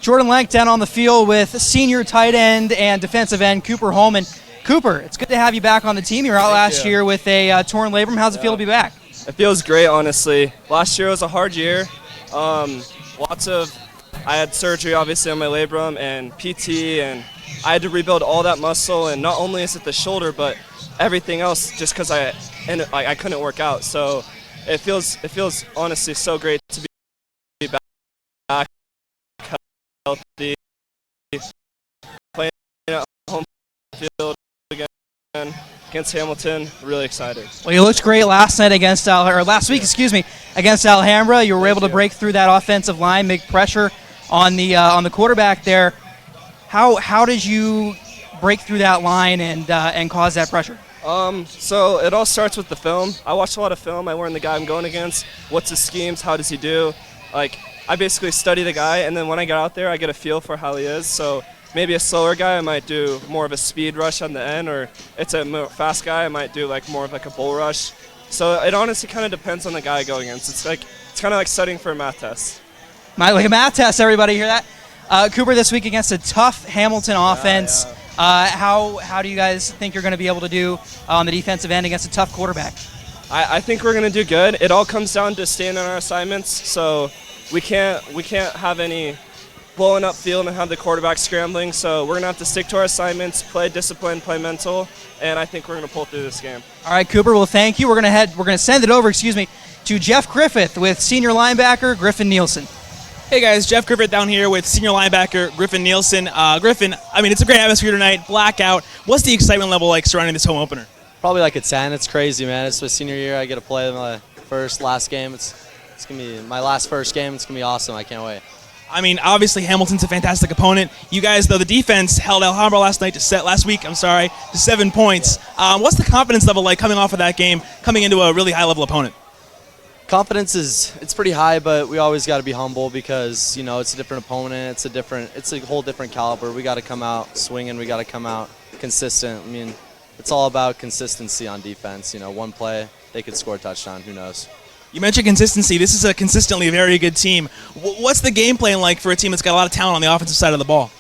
Jordan Lank down on the field with senior tight end and defensive end Cooper Holman. Cooper, it's good to have you back on the team. You were out last year with a torn labrum. How's it feel to be back? It feels great, honestly. Last year was a hard year. I had surgery, obviously, on my labrum and PT, and I had to rebuild all that muscle. And not only is it the shoulder, but everything else, just because I couldn't work out. So it feels honestly so great to be back healthy, playing at home field again against Hamilton. Really excited. Well, you looked great last week, against Alhambra. You were able to break through that offensive line, make pressure on the quarterback there. How did you break through that line and cause that pressure? So it all starts with the film. I watched a lot of film. I learned the guy I'm going against. What's his schemes? How does he do? I basically study the guy, and then when I get out there, I get a feel for how he is. So maybe a slower guy, I might do more of a speed rush on the end, or it's a more fast guy, I might do more of a bull rush. So it honestly kind of depends on the guy going against. It's kind of like studying for a math test. Like a math test, everybody hear that? Cooper, this week against a tough Hamilton offense. How do you guys think you're going to be able to do on the defensive end against a tough quarterback? I think we're going to do good. It all comes down to staying on our assignments. So we can't have any blowing up field and have the quarterback scrambling. So we're going to have to stick to our assignments, play discipline, play mental, and I think we're going to pull through this game. All right, Cooper. Well, thank you. We're going to send it over. To Jeff Griffith with senior linebacker Griffin Nielsen. Hey guys, Jeff Griffith down here with senior linebacker Griffin Nielsen. Griffin, it's a great atmosphere tonight, blackout. What's the excitement level like surrounding this home opener? Probably like a 10. It's crazy, man. It's my senior year. I get to play my last game. It's going to be my first game. It's going to be awesome. I can't wait. Obviously Hamilton's a fantastic opponent. You guys, though, the defense held Alhambra last week to 7 points. What's the confidence level like coming off of that game, coming into a really high-level opponent? Confidence it's pretty high, but we always got to be humble because it's a different opponent. It's a whole different caliber. We got to come out swinging. We got to come out consistent. It's all about consistency on defense. One play they could score a touchdown. Who knows? You mentioned consistency. This is a consistently very good team. What's the game plan like for a team that's got a lot of talent on the offensive side of the ball?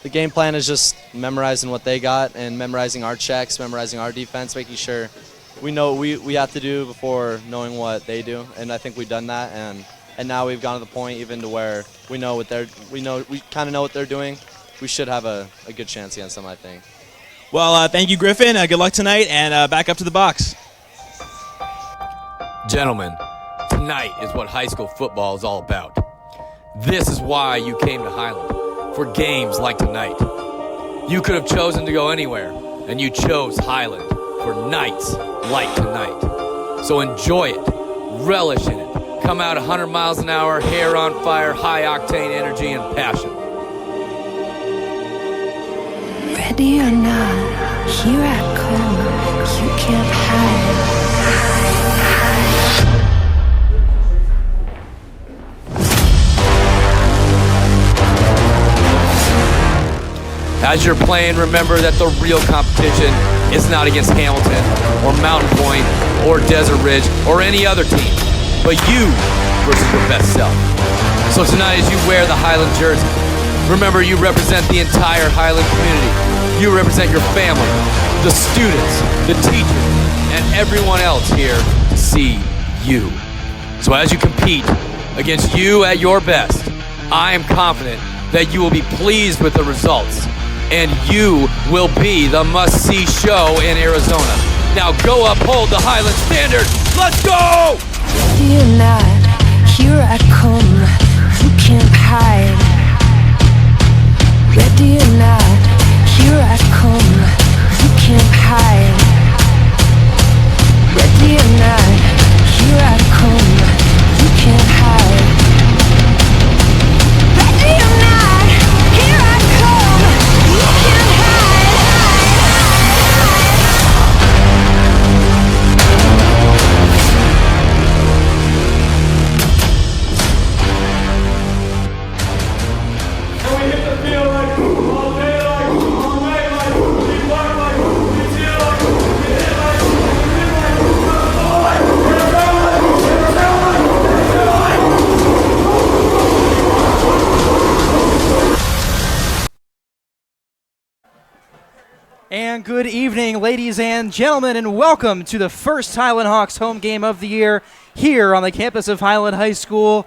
The game plan is just memorizing what they got and memorizing our checks, memorizing our defense, making sure we know what we have to do before knowing what they do, and I think we've done that. And now we've gone to the point even to where we kind of know what they're doing. We should have a good chance against them, I think. Well, thank you, Griffin. Good luck tonight, and back up to the box. Gentlemen, tonight is what high school football is all about. This is why you came to Highland, for games like tonight. You could have chosen to go anywhere, and you chose Highland for nights like tonight. So enjoy it, relish in it, come out 100 miles an hour, hair on fire, high octane energy and passion. Ready or not, here I come, you can't hide. As you're playing, remember that the real competition is not against Hamilton or Mountain Point or Desert Ridge or any other team, but you versus your best self. So tonight as you wear the Highland jersey, remember you represent the entire Highland community. You represent your family, the students, the teachers, and everyone else here to see you. So as you compete against you at your best, I am confident that you will be pleased with the results. And you will be the must-see show in Arizona. Now go uphold the Highland standard. Let's go! Ready or not, here I come. You can't hide. Ready or not, here I come. You can't hide. Ready or not, here I come. You can't hide. Ready or not, here I come. You can't hide. And good evening, ladies and gentlemen, and welcome to the first Highland Hawks home game of the year here on the campus of Highland High School.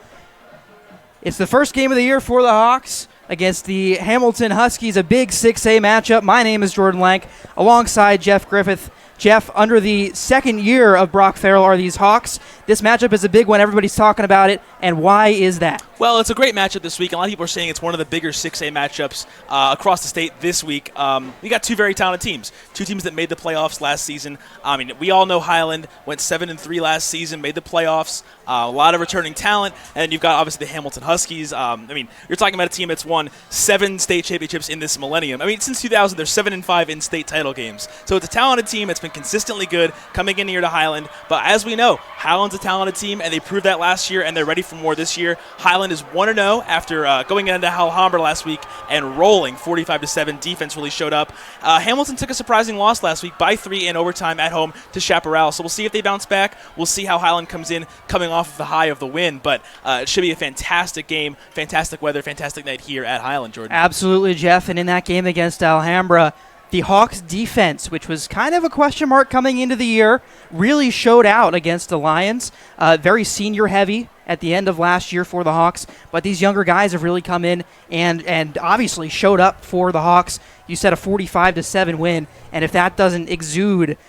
It's the first game of the year for the Hawks against the Hamilton Huskies, a big 6A matchup. My name is Jordan Lank, alongside Jeff Griffith. Jeff, under the second year of Brock Farrell are these Hawks. This matchup is a big one. Everybody's talking about it, and why is that? Well, it's a great matchup this week. A lot of people are saying it's one of the bigger 6A matchups across the state this week. You got two very talented teams, two teams that made the playoffs last season. I mean, we all know Highland went 7-3 last season, made the playoffs. A lot of returning talent, and you've got obviously the Hamilton Huskies. I mean, you're talking about a team that's won 7 state championships in this millennium. I mean, since 2000, they're 7-5 in state title games. So it's a talented team. It's been consistently good coming in here to Highland. But as we know, Highland's a talented team, and they proved that last year, and they're ready for more this year. Highland is 1-0 after going into Alhambra last week and rolling 45-7. Defense really showed up. Hamilton took a surprising loss last week by 3 in overtime at home to Chaparral. So we'll see if they bounce back. We'll see how Highland comes in coming off of the high of the win. But it should be a fantastic game, fantastic weather, fantastic night here at Highland, Jordan. Absolutely, Jeff. And in that game against Alhambra, the Hawks' defense, which was kind of a question mark coming into the year, really showed out against the Lions. Very senior-heavy at the end of last year for the Hawks, but these younger guys have really come in and obviously showed up for the Hawks. You said a 45-7 win, and if that doesn't exude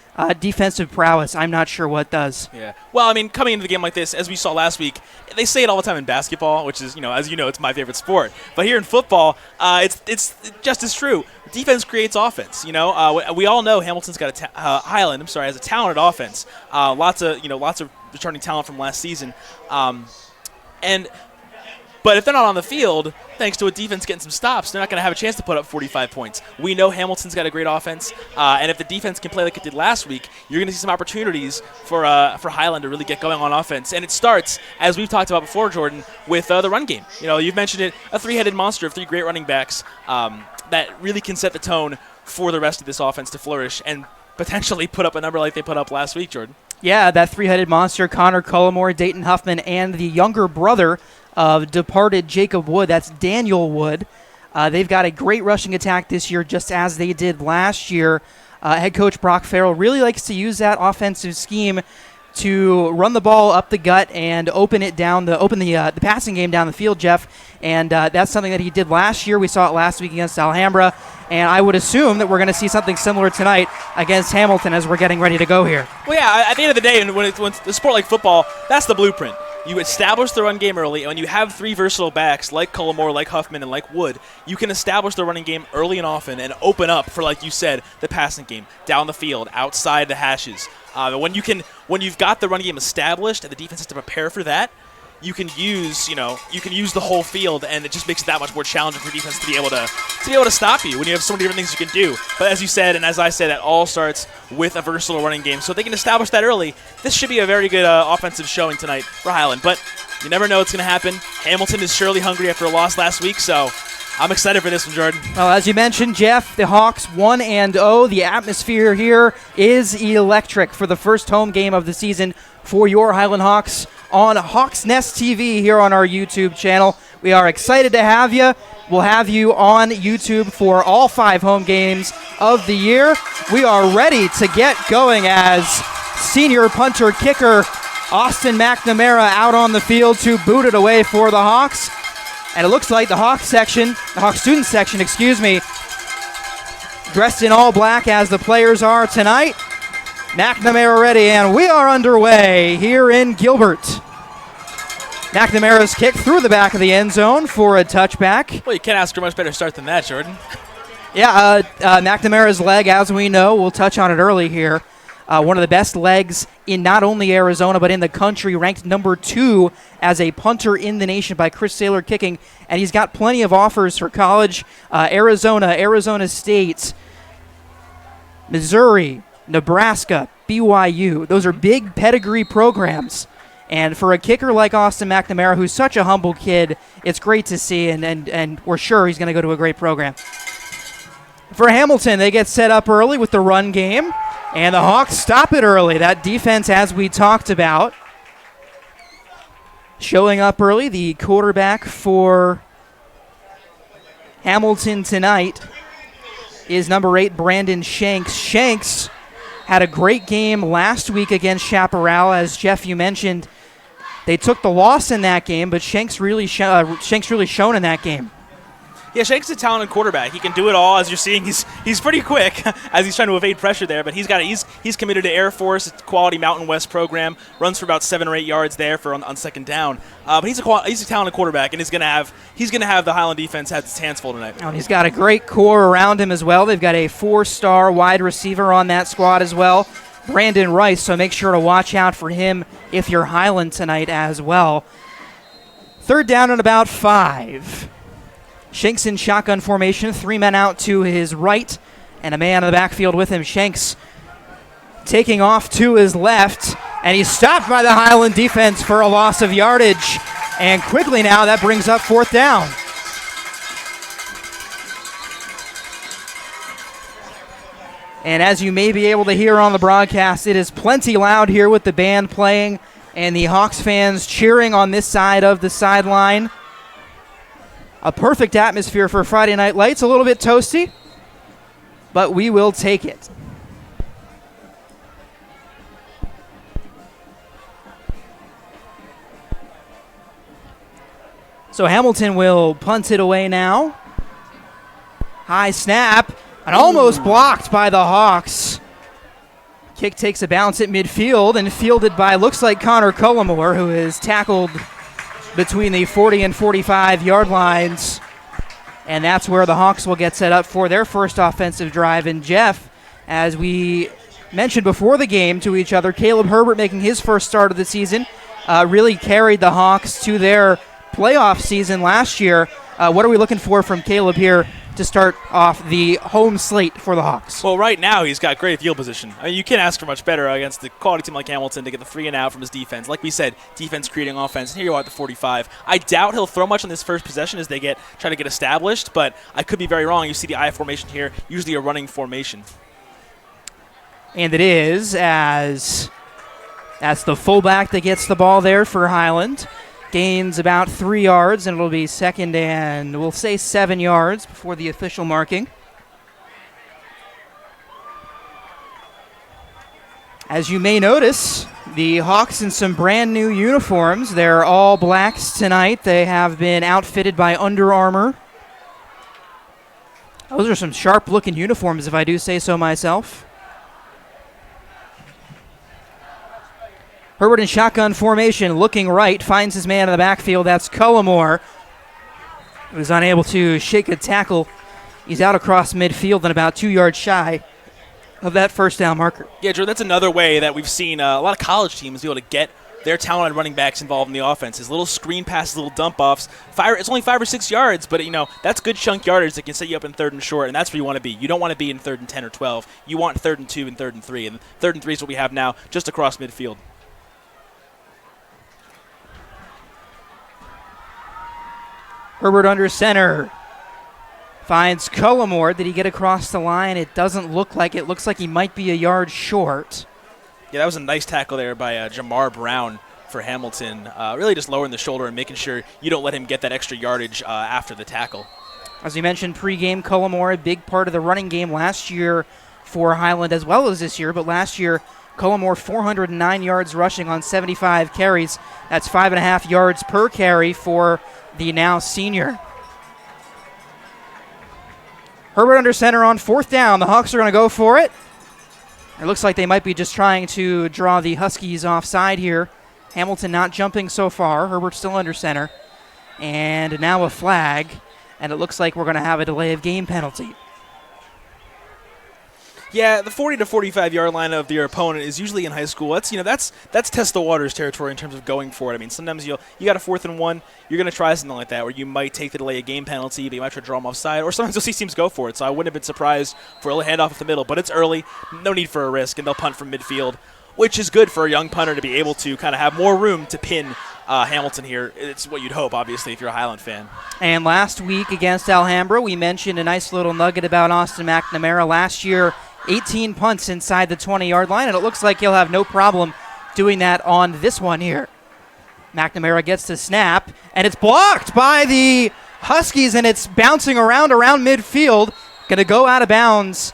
defensive prowess, I'm not sure what does. Yeah. Well, I mean, coming into the game like this, as we saw last week, they say it all the time in basketball, which is, as you know, it's my favorite sport. But here in football, it's just as true. Defense creates offense. We all know Hamilton's got Highland has a talented offense. Lots of returning talent from last season. But if they're not on the field, thanks to a defense getting some stops, they're not going to have a chance to put up 45 points. We know Hamilton's got a great offense, and if the defense can play like it did last week, you're going to see some opportunities for Highland to really get going on offense. And it starts, as we've talked about before, Jordan, with the run game. You've mentioned it, a three-headed monster of 3 great running backs that really can set the tone for the rest of this offense to flourish and potentially put up a number like they put up last week, Jordan. Yeah, that three-headed monster, Connor Cullimore, Dayton Huffman, and the younger brother of departed Jacob Wood. That's Daniel Wood. They've got a great rushing attack this year, just as they did last year. Head coach Brock Farrell really likes to use that offensive scheme to run the ball up the gut and open the passing game down the field, Jeff. And that's something that he did last year. We saw it last week against Alhambra. And I would assume that we're going to see something similar tonight against Hamilton as we're getting ready to go here. Well, yeah, at the end of the day, when it's a sport like football, that's the blueprint. You establish the run game early, and when you have 3 versatile backs like Cullimore, like Huffman, and like Wood, you can establish the running game early and often and open up for, like you said, the passing game, down the field, outside the hashes. When you've got the run game established and the defense has to prepare for that, you can use the whole field, and it just makes it that much more challenging for defense to be able to stop you when you have so many different things you can do. But as you said, and as I said, that all starts with a versatile running game. So if they can establish that early, this should be a very good offensive showing tonight for Highland. But you never know what's going to happen. Hamilton is surely hungry after a loss last week, so I'm excited for this one, Jordan. Well, as you mentioned, Jeff, the Hawks 1-0. The atmosphere here is electric for the first home game of the season for your Highland Hawks on Hawks Nest TV here on our YouTube channel. We are excited to have you. We'll have you on YouTube for all 5 home games of the year. We are ready to get going as senior punter kicker Austin McNamara out on the field to boot it away for the Hawks. And it looks like the Hawks student section, dressed in all black as the players are tonight. McNamara ready, and we are underway here in Gilbert. McNamara's kick through the back of the end zone for a touchback. Well, you can't ask for a much better start than that, Jordan. Yeah, McNamara's leg, as we know, we'll touch on it early here. One of the best legs in not only Arizona but in the country, ranked number 2 as a punter in the nation by Chris Saylor Kicking, and he's got plenty of offers for college. Arizona State, Missouri, Nebraska, BYU. Those are big pedigree programs. And for a kicker like Austin McNamara, who's such a humble kid, it's great to see, and we're sure he's going to go to a great program. For Hamilton, they get set up early with the run game, and the Hawks stop it early. That defense, as we talked about, showing up early. The quarterback for Hamilton tonight is number 8, Brandon Shanks. Shanks had a great game last week against Chaparral. As Jeff, you mentioned, they took the loss in that game, but Shanks really shone in that game. Yeah, Shanks is a talented quarterback. He can do it all. As you're seeing, he's pretty quick as he's trying to evade pressure there. But he's committed to Air Force, it's a quality Mountain West program. Runs for about 7 or 8 yards there on second down. But he's a talented quarterback, and he's gonna have the Highland defense have its hands full tonight. And he's got a great core around him as well. They've got a 4-star wide receiver on that squad as well, Brandon Rice. So make sure to watch out for him if you're Highland tonight as well. 3rd down and about 5. Shanks in shotgun formation, 3 men out to his right, and a man in the backfield with him. Shanks taking off to his left, and he's stopped by the Highland defense for a loss of yardage. And quickly now, that brings up 4th down. And as you may be able to hear on the broadcast, it is plenty loud here with the band playing and the Hawks fans cheering on this side of the sideline. A perfect atmosphere for Friday Night Lights. A little bit toasty, but we will take it. So Hamilton will punt it away now. High snap, and almost blocked by the Hawks. Kick takes a bounce at midfield and fielded by, looks like, Connor Cullimore, who is tackled between the 40 and 45 yard lines. And that's where the Hawks will get set up for their first offensive drive. And Jeff, as we mentioned before the game to each other, Caleb Herbert making his first start of the season really carried the Hawks to their playoff season last year. What are we looking for from Caleb here to start off the home slate for the Hawks? Well, right now he's got great field position. I mean, you can't ask for much better against the quality team like Hamilton to get the 3 and out from his defense. Like we said, defense creating offense. And here you are at the 45. I doubt he'll throw much on this first possession as they try to get established, but I could be very wrong. You see the I formation here, usually a running formation. And it is, as that's the fullback that gets the ball there for Highland. Gains about 3 yards, and it'll be 2nd and we'll say 7 yards before the official marking. As you may notice, the Hawks in some brand new uniforms. They're all blacks tonight. They have been outfitted by Under Armour. Those are some sharp-looking uniforms, if I do say so myself. Herbert in shotgun formation, looking right, finds his man in the backfield. That's Cullimore, who was unable to shake a tackle. He's out across midfield and about 2 yards shy of that first down marker. Yeah, Drew, that's another way that we've seen a lot of college teams be able to get their talented running backs involved in the offense. His little screen passes, little dump offs. It's only 5 or 6 yards, but that's good chunk yardage that can set you up in 3rd and short, and that's where you want to be. You don't want to be in 3rd and 10 or 12. You want 3rd and 2 and 3rd and 3, and 3rd and 3 is what we have now, just across midfield. Herbert under center. Finds Cullimore. Did he get across the line? It doesn't look like it. Looks like he might be a yard short. Yeah, that was a nice tackle there by Jamar Brown for Hamilton. Really just lowering the shoulder and making sure you don't let him get that extra yardage after the tackle. As we mentioned pregame, Cullimore, a big part of the running game last year for Highland as well as this year. But last year, Cullimore 409 yards rushing on 75 carries. That's 5.5 yards per carry for the now senior. Herbert under center on 4th down. The Hawks are going to go for it. It looks like they might be just trying to draw the Huskies offside here. Hamilton not jumping so far. Herbert still under center. And now a flag. And it looks like we're going to have a delay of game penalty. Yeah, the 40 to 45 yard line of your opponent is usually in high school. That's test the waters territory in terms of going for it. I mean, sometimes you got a 4th and 1, you're going to try something like that where you might take the delay of game penalty, but you might try to draw them offside, or sometimes you'll see teams go for it. So I wouldn't have been surprised for a handoff at the middle, but it's early, no need for a risk, and they'll punt from midfield, which is good for a young punter to be able to kind of have more room to pin Hamilton here. It's what you'd hope, obviously, if you're a Highland fan. And last week against Alhambra, we mentioned a nice little nugget about Austin McNamara. Last year, 18 punts inside the 20-yard line, and it looks like he'll have no problem doing that on this one here. McNamara gets the snap, and it's blocked by the Huskies, and it's bouncing around midfield. Going to go out of bounds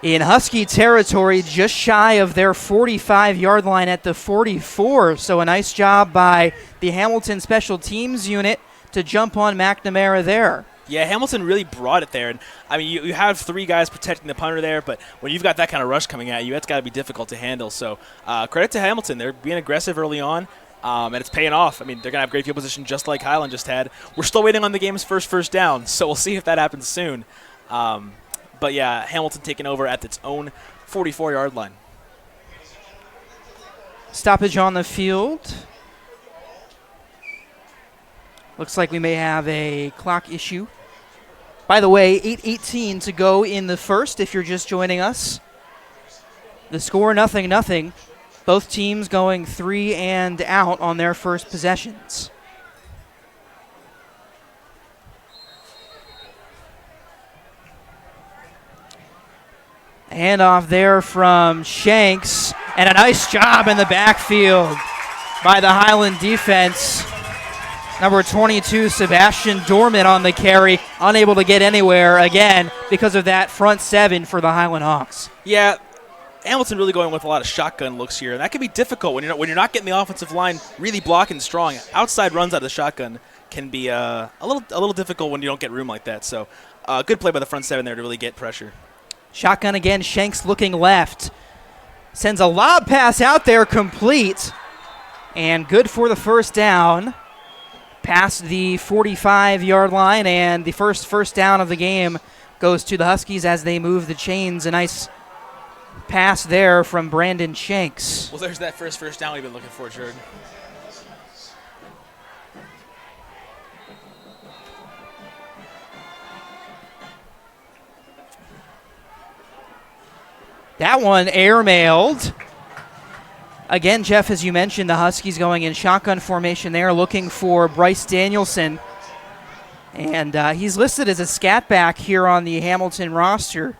in Husky territory, just shy of their 45-yard line at the 44. So a nice job by the Hamilton Special Teams unit to jump on McNamara there. Yeah, Hamilton really brought it there. And I mean, you have 3 guys protecting the punter there, but when you've got that kind of rush coming at you, that's got to be difficult to handle. So credit to Hamilton. They're being aggressive early on, and it's paying off. I mean, they're going to have great field position just like Highland just had. We're still waiting on the game's first down, so we'll see if that happens soon. But, yeah, Hamilton taking over at its own 44-yard line. Stoppage on the field. Looks like we may have a clock issue. By the way, 8:18 to go in the first if you're just joining us. The score, 0-0. Both teams going 3 and out on their first possessions. Handoff there from Shanks, and a nice job in the backfield by the Highland defense. Number 22, Sebastian Dorman on the carry, unable to get anywhere again because of that front 7 for the Highland Hawks. Yeah, Hamilton really going with a lot of shotgun looks here, and that can be difficult when you're not getting the offensive line really blocking strong. Outside runs out of the shotgun can be a little difficult when you don't get room like that. So, good play by the front 7 there to really get pressure. Shotgun again, Shanks looking left. Sends a lob pass out there, complete. And good for the first down. Past the 45-yard line, and the first down of the game goes to the Huskies as they move the chains. A nice pass there from Brandon Shanks. Well, there's that first down we've been looking for, Jordan. That one airmailed. Again, Jeff, as you mentioned, the Huskies going in shotgun formation there, looking for Bryce Danielson. And he's listed as a scat back here on the Hamilton roster.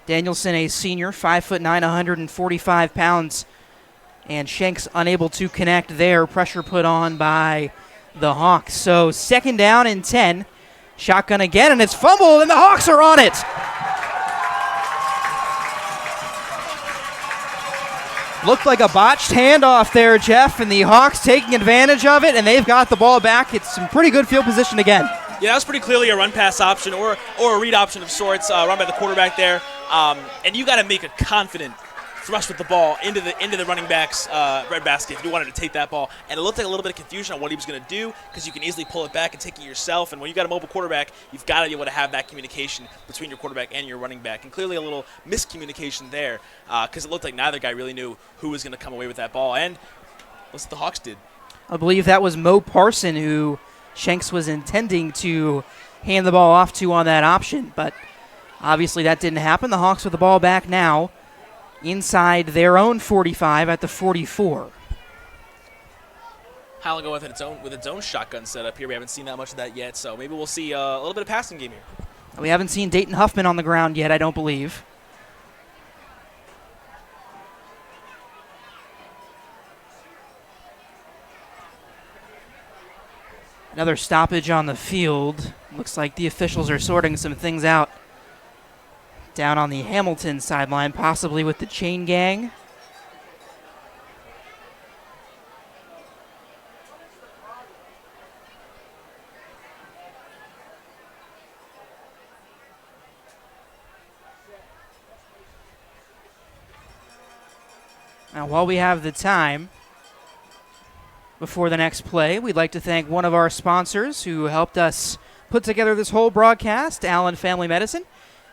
Danielson, a senior, 5'9", 145 pounds. And Shanks unable to connect there. Pressure put on by the Hawks. So 2nd down and 10. Shotgun again, and it's fumbled, and the Hawks are on it. Looked like a botched handoff there, Jeff, and the Hawks taking advantage of it, and they've got the ball back. It's some pretty good field position again. Yeah, that was pretty clearly a run-pass option or a read option of sorts, run by the quarterback there. And you got to make a confident thrust with the ball into the running back's red basket if you wanted to take that ball. And it looked like a little bit of confusion on what he was going to do because you can easily pull it back and take it yourself. And when you got a mobile quarterback, you've got to be able to have that communication between your quarterback and your running back. And clearly a little miscommunication there because it looked like neither guy really knew who was going to come away with that ball. And that's what the Hawks did. I believe that was Mo Parson who Shanks was intending to hand the ball off to on that option, but obviously that didn't happen. The Hawks with the ball back now inside their own 45 at the 44. Highland going with its own shotgun setup here. We haven't seen that much of that yet, so maybe we'll see a little bit of passing game here. We haven't seen Dayton Huffman on the ground yet, I don't believe. Another stoppage on the field. Looks like the officials are sorting some things out down on the Hamilton sideline, possibly with the chain gang. Now, while we have the time before the next play, we'd like to thank one of our sponsors who helped us put together this whole broadcast, Allen Family Medicine.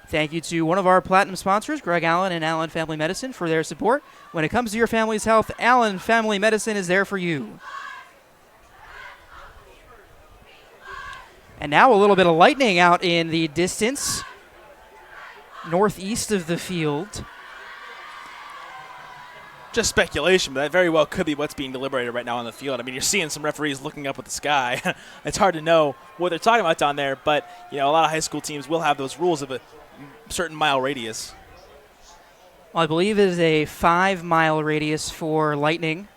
Thank you to one of our platinum sponsors, Greg Allen and Allen Family Medicine, for their support. When it comes to your family's health, Allen Family Medicine is there for you. And now a little bit of lightning out in the distance, northeast of the field. Just speculation, but that very well could be what's being deliberated right now on the field. I mean, you're seeing some referees looking up at the sky. It's hard to know what they're talking about down there, but a lot of high school teams will have those rules of a certain mile radius. Well, I believe it is a 5-mile radius for lightning.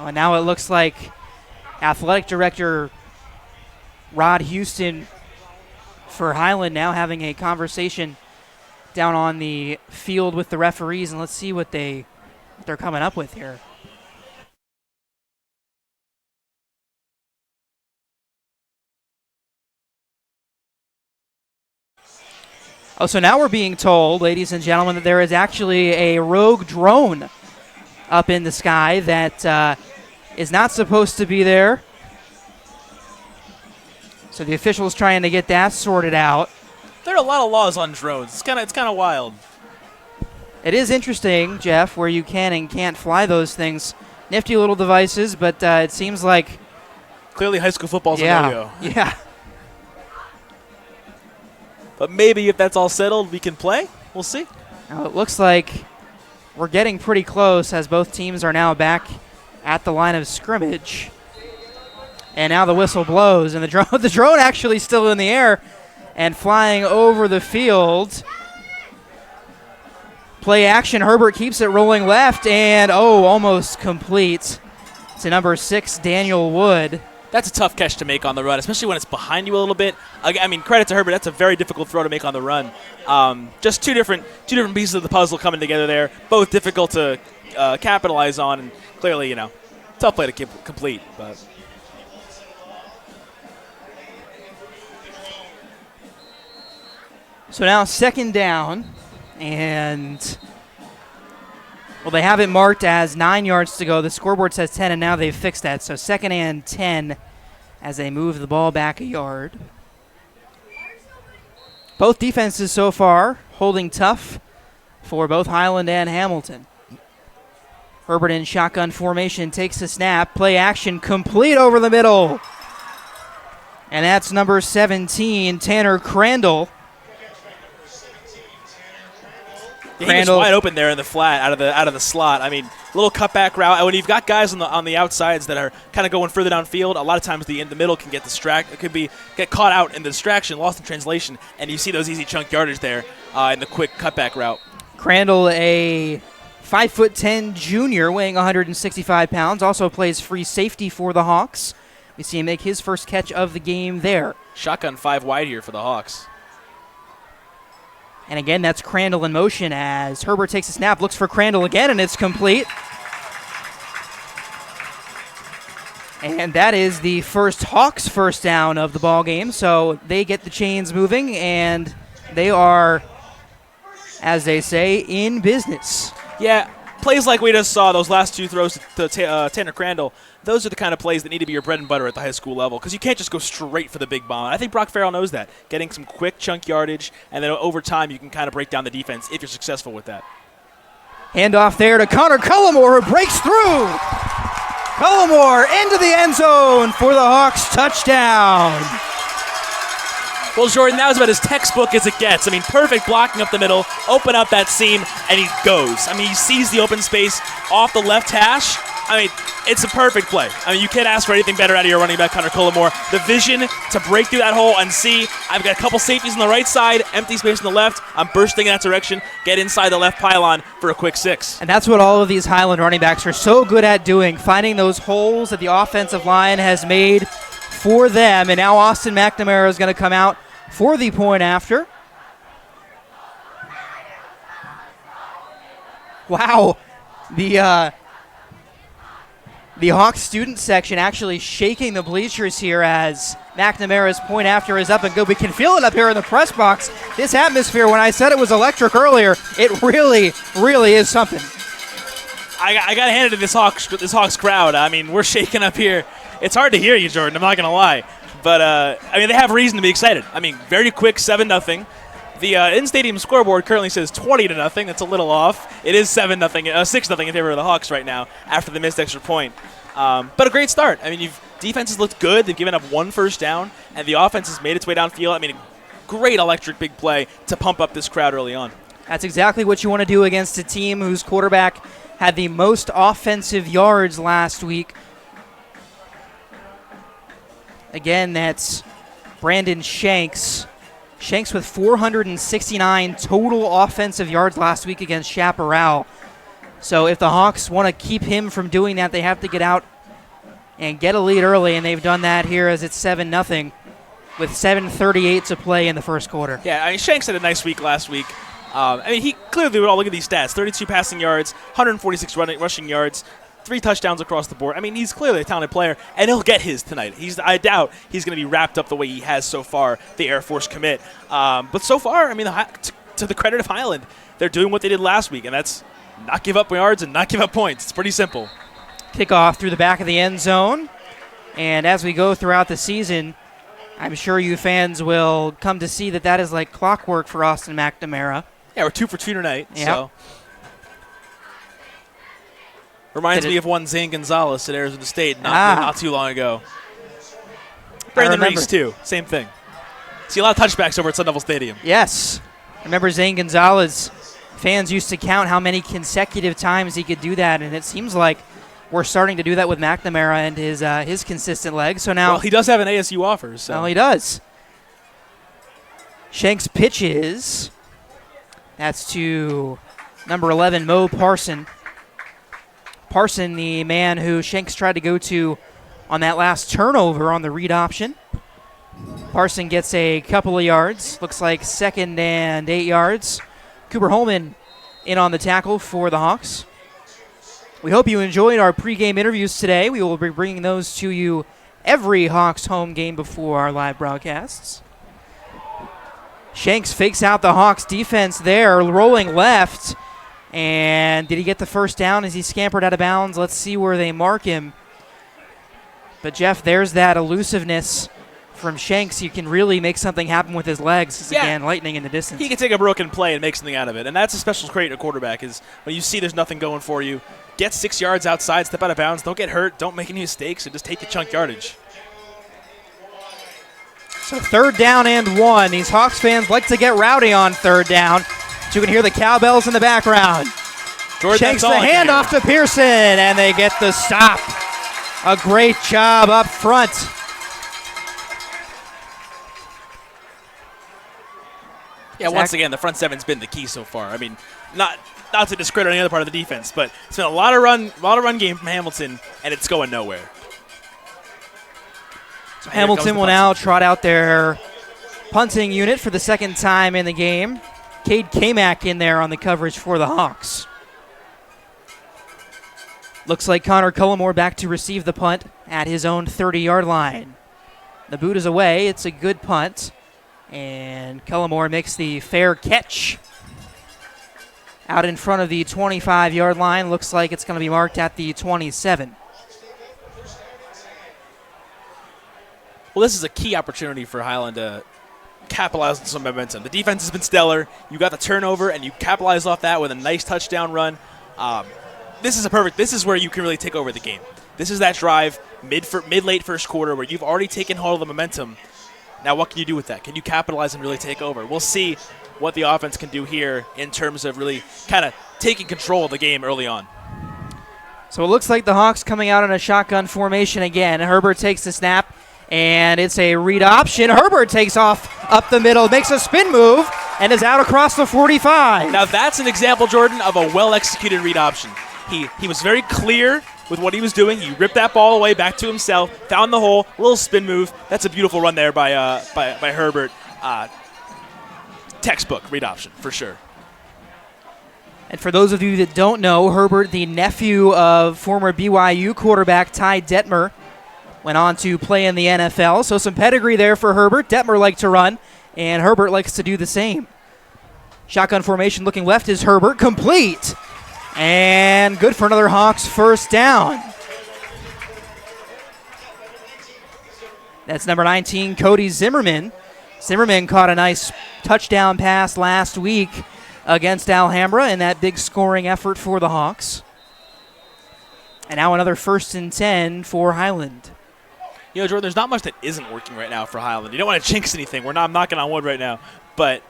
Oh, and now it looks like athletic director Rod Houston for Highland now having a conversation down on the field with the referees, and let's see what they're coming up with here. Oh, so now we're being told, ladies and gentlemen, that there is actually a rogue drone up in the sky that is not supposed to be there. So the officials trying to get that sorted out. There are a lot of laws on drones. It's kind of wild. It is interesting, Jeff, where you can and can't fly those things. Nifty little devices, but it seems like Clearly high school football's a no-go. Yeah. But maybe if that's all settled, we can play. We'll see. Now it looks like we're getting pretty close as both teams are now back at the line of scrimmage. And now the whistle blows, and the drone actually still in the air and flying over the field. Play action. Herbert keeps it rolling left, and almost complete to number 6, Daniel Wood. That's a tough catch to make on the run, especially when it's behind you a little bit. I mean, credit to Herbert. That's a very difficult throw to make on the run. Just two different pieces of the puzzle coming together there, both difficult to capitalize on, and clearly, tough play to complete. But so now 2nd down, and they have it marked as 9 yards to go. The scoreboard says 10, and now they've fixed that. So 2nd and 10 as they move the ball back a yard. Both defenses so far holding tough for both Highland and Hamilton. Herbert in shotgun formation takes the snap. Play action complete over the middle. And that's number 17, Tanner Crandall. He was wide open there in the flat out of the slot. I mean, little cutback route. When you've got guys on the outsides that are kind of going further downfield, a lot of times in the middle can get distracted. It could get caught out in the distraction, lost in translation, and you see those easy chunk yardage there in the quick cutback route. Crandall, a 5'10" junior weighing 165 pounds, also plays free safety for the Hawks. We see him make his first catch of the game there. Shotgun 5 wide here for the Hawks. And again, that's Crandall in motion as Herbert takes a snap, looks for Crandall again, and it's complete. And that is the first Hawks first down of the ball game, so they get the chains moving, and they are, as they say, in business. Yeah, plays like we just saw, those last 2 throws to Tanner Crandall, those are the kind of plays that need to be your bread and butter at the high school level because you can't just go straight for the big bomb. And I think Brock Farrell knows that. Getting some quick chunk yardage, and then over time you can kind of break down the defense if you're successful with that. Handoff there to Connor Cullimore, who breaks through. Cullimore into the end zone for the Hawks touchdown. Well, Jordan, that was about as textbook as it gets. I mean, perfect blocking up the middle, open up that seam, and he goes. I mean, he sees the open space off the left hash. I mean, it's a perfect play. I mean, you can't ask for anything better out of your running back, Connor Cullimore. The vision to break through that hole and see, I've got a couple safeties on the right side, empty space on the left. I'm bursting in that direction, get inside the left pylon for a quick 6. And that's what all of these Highland running backs are so good at doing, finding those holes that the offensive line has made for them. And now Austin McNamara is going to come out for the point after. Wow. The Hawks student section actually shaking the bleachers here as McNamara's point after is up and good. We can feel it up here in the press box. This atmosphere, when I said it was electric earlier, it really, really is something. I got to hand it to this Hawks crowd. I mean, we're shaking up here. It's hard to hear you, Jordan. I'm not going to lie. But, I mean, they have reason to be excited. I mean, very quick, 7-0. The in-stadium scoreboard currently says 20-0. That's a little off. It is 6-0 in favor of the Hawks right now after the missed extra point. But a great start. I mean, defense has looked good. They've given up 1 first down, and the offense has made its way downfield. I mean, great electric big play to pump up this crowd early on. That's exactly what you want to do against a team whose quarterback had the most offensive yards last week. Again, that's Brandon Shanks. Shanks with 469 total offensive yards last week against Chaparral. So if the Hawks want to keep him from doing that, they have to get out and get a lead early, and they've done that here as it's 7-0 with 7:38 to play in the first quarter. Yeah, I mean, Shanks had a nice week last week. He clearly would all look at these stats: 32 passing yards, 146 rushing yards, 3 touchdowns across the board. I mean, he's clearly a talented player, and he'll get his tonight. I doubt he's going to be wrapped up the way he has so far, the Air Force commit. But so far, I mean, to the credit of Highland, they're doing what they did last week, and that's not give up yards and not give up points. It's pretty simple. Kickoff through the back of the end zone. And as we go throughout the season, I'm sure you fans will come to see that is like clockwork for Austin McNamara. Yeah, we're 2 for 2 tonight. Yep. So. Reminds me of one Zane Gonzalez at Arizona State not too long ago. Brandon Reese, too. Same thing. See a lot of touchbacks over at Sun Devil Stadium. Yes. I remember Zane Gonzalez. Fans used to count how many consecutive times he could do that, and it seems like we're starting to do that with McNamara and his consistent legs. So now, well, he does have an ASU offer. So. Well, he does. Shanks pitches. That's to number 11, Mo Parson. Parson, the man who Shanks tried to go to on that last turnover on the read option. Parson gets a couple of yards. Looks like 2nd and 8 yards. Cooper Holman in on the tackle for the Hawks. We hope you enjoyed our pregame interviews today. We will be bringing those to you every Hawks home game before our live broadcasts. Shanks fakes out the Hawks defense there, rolling left. And did he get the first down as he scampered out of bounds? Let's see where they mark him. But, Jeff, there's that elusiveness from Shanks. You can really make something happen with his legs. Again, lightning in the distance. He can take a broken play and make something out of it. And that's a special trait in a quarterback is when you see there's nothing going for you, get 6 yards outside, step out of bounds, don't get hurt, don't make any mistakes, and just take the chunk yardage. So 3rd down and 1. These Hawks fans like to get rowdy on 3rd down. So you can hear the cowbells in the background. Shanks the handoff to Pearson, and they get the stop. A great job up front. Yeah, once again, the front seven's been the key so far. I mean, not to discredit any other part of the defense, but it's been a lot of run game from Hamilton, and it's going nowhere. So Hamilton will now trot out their punting unit for the 2nd time in the game. Cade Kamak in there on the coverage for the Hawks. Looks like Connor Cullimore back to receive the punt at his own 30-yard line. The boot is away. It's a good punt. And Cullimore makes the fair catch. Out in front of the 25-yard line. Looks like it's going to be marked at the 27. Well, this is a key opportunity for Highland to capitalize on some momentum. The defense has been stellar. You got the turnover, and you capitalize off that with a nice touchdown run. This is where you can really take over the game. This is that drive mid-late first quarter where you've already taken hold of the momentum. Now what can you do with that? Can you capitalize and really take over? We'll see what the offense can do here in terms of really kind of taking control of the game early on. So it looks like the Hawks coming out in a shotgun formation again. Herbert takes the snap, and it's a read option. Herbert takes off up the middle, makes a spin move, and is out across the 45. Now that's an example, Jordan, of a well-executed read option. He was very clear with what he was doing. He ripped that ball away back to himself, found the hole, little spin move. That's a beautiful run there by Herbert. Textbook read option for sure. And for those of you that don't know, Herbert, the nephew of former BYU quarterback Ty Detmer, went on to play in the NFL. So some pedigree there for Herbert. Detmer liked to run, and Herbert likes to do the same. Shotgun formation looking left is Herbert. Complete. And good for another Hawks first down. That's number 19, Cody Zimmerman. Zimmerman caught a nice touchdown pass last week against Alhambra in that big scoring effort for the Hawks. And now another 1st and 10 for Highland. You know, Jordan, there's not much that isn't working right now for Highland. You don't want to jinx anything. I'm knocking on wood right now. But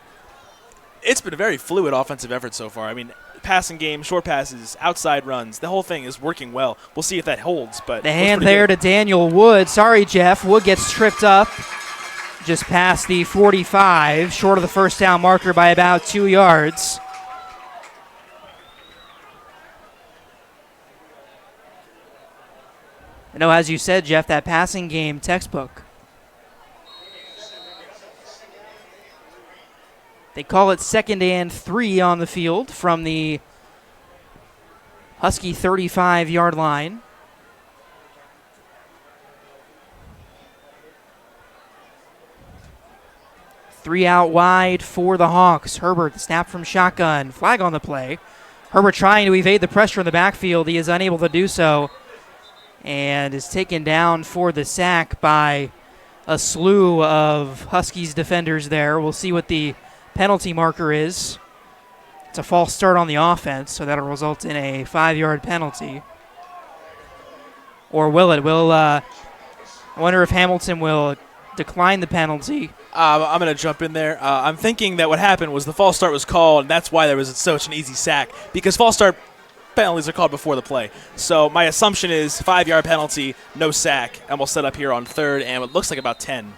it's been a very fluid offensive effort so far. I mean, passing game, short passes, outside runs, the whole thing is working well. We'll see if that holds. But the hand there to Daniel Wood. Sorry, Jeff. Wood gets tripped up just past the 45, short of the first down marker by about 2 yards. No, as you said, Jeff, that passing game textbook. They call it 2nd and 3 on the field from the Husky 35-yard line. Three out wide for the Hawks. Herbert, snap from shotgun. Flag on the play. Herbert trying to evade the pressure in the backfield. He is unable to do so and is taken down for the sack by a slew of Huskies defenders there. We'll see what the penalty marker is. It's a false start on the offense, so that'll result in a 5-yard penalty. Or will it? I wonder if Hamilton will decline the penalty. I'm going to jump in there. I'm thinking that what happened was the false start was called, and that's why there was such an easy sack, because false start penalties are called before the play. So my assumption is 5-yard penalty, no sack, and we'll set up here on 3rd, and it looks like about 10.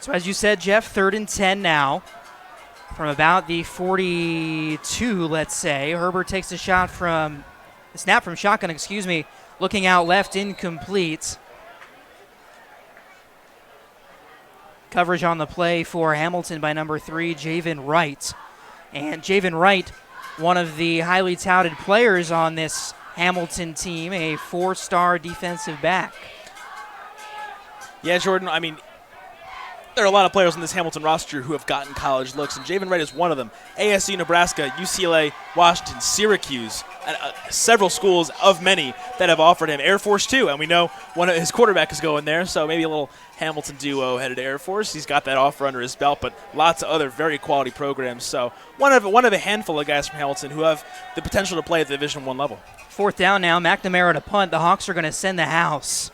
So as you said, Jeff, 3rd and 10 now. From about the 42, let's say. Herbert takes a snap from shotgun, looking out left, incomplete. Coverage on the play for Hamilton by number 3, Javen Wright. And Javen Wright, one of the highly touted players on this Hamilton team, a 4-star defensive back. Yeah, Jordan, I mean, there are a lot of players on this Hamilton roster who have gotten college looks, and Javen Wright is one of them. ASU, Nebraska, UCLA, Washington, Syracuse, several schools of many that have offered him. Air Force, too, and we know one of his quarterback is going there, so maybe a little Hamilton duo headed to Air Force. He's got that offer under his belt, but lots of other very quality programs. So one of a handful of guys from Hamilton who have the potential to play at the Division I level. 4th down now, McNamara to punt. The Hawks are going to send the house.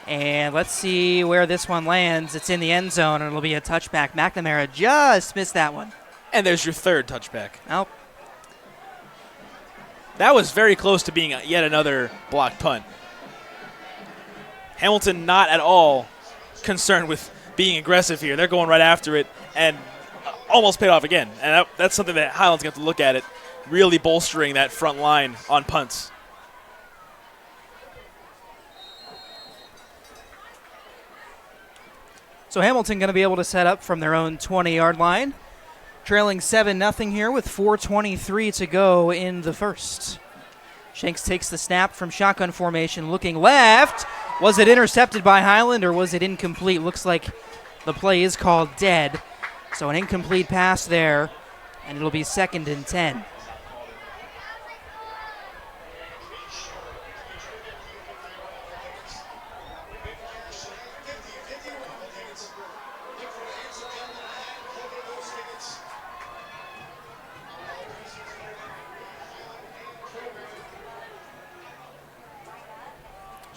And let's see where this one lands. It's in the end zone, and it'll be a touchback. McNamara just missed that one. And there's your 3rd touchback. Nope. That was very close to being yet another blocked punt. Hamilton not at all concerned with being aggressive here. They're going right after it and almost paid off again. And that's something that Highland's going to have to look at it, really bolstering that front line on punts. So Hamilton going to be able to set up from their own 20-yard line. Trailing 7-0 here with 4:23 to go in the first. Shanks takes the snap from shotgun formation, looking left. Was it intercepted by Highland or was it incomplete? Looks like the play is called dead. So an incomplete pass there, and it'll be 2nd and 10.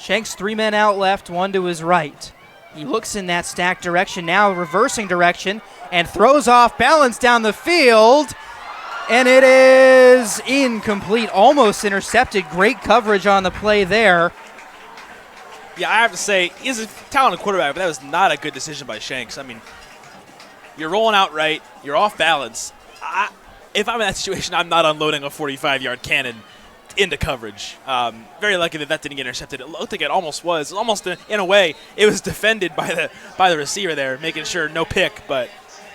Shanks 3 men out left, 1 to his right. He looks in that stack direction, now reversing direction, and throws off balance down the field. And it is incomplete, almost intercepted. Great coverage on the play there. Yeah, I have to say, he's a talented quarterback, but that was not a good decision by Shanks. I mean, you're rolling out right, you're off balance. If I'm in that situation, I'm not unloading a 45-yard cannon into coverage. Very lucky that didn't get intercepted. It looked like it almost was. Almost in a way, it was defended by the receiver there, making sure no pick, but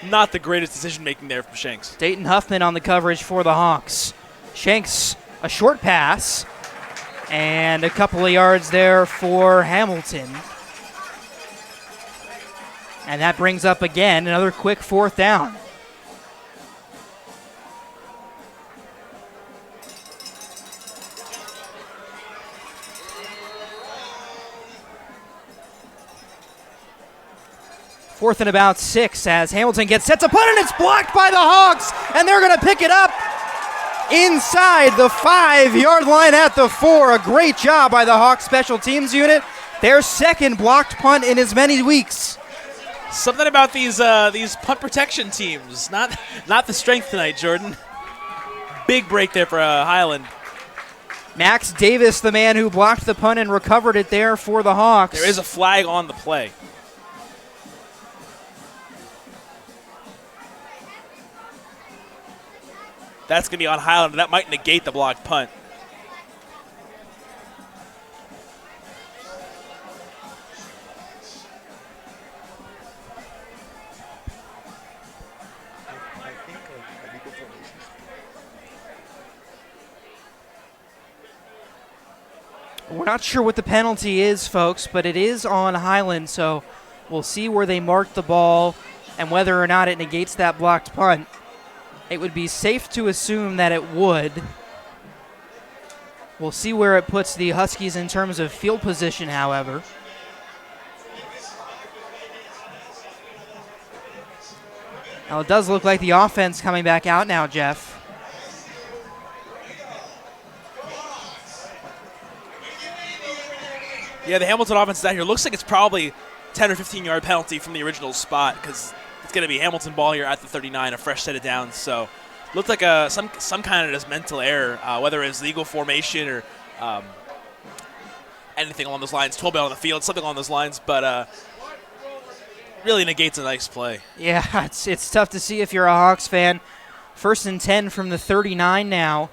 not the greatest decision-making there from Shanks. Dayton Huffman on the coverage for the Hawks. Shanks, a short pass, and a couple of yards there for Hamilton. And that brings up again another quick 4th down. Fourth and about 6 as Hamilton gets set to punt, and it's blocked by the Hawks, and they're going to pick it up inside the 5-yard line at the 4. A great job by the Hawks special teams unit. Their 2nd blocked punt in as many weeks. Something about these punt protection teams, not the strength tonight, Jordan. Big break there for Highland. Max Davis, the man who blocked the punt and recovered it there for the Hawks. There is a flag on the play. That's going to be on Highland. That might negate the blocked punt. We're not sure what the penalty is, folks, but it is on Highland, so we'll see where they mark the ball and whether or not it negates that blocked punt. It would be safe to assume that it would. We'll see where it puts the Huskies in terms of field position, however. Now, it does look like the offense coming back out now, Jeff. Yeah, the Hamilton offense is out here. Looks like it's probably 10 or 15-yard penalty from the original spot because it's going to be Hamilton ball here at the 39, a fresh set of downs. So looked like some kind of just mental error, whether it's legal formation or anything along those lines, 12 on the field, something along those lines, but really negates a nice play. Yeah, it's tough to see if you're a Hawks fan. 1st and 10 from the 39 now.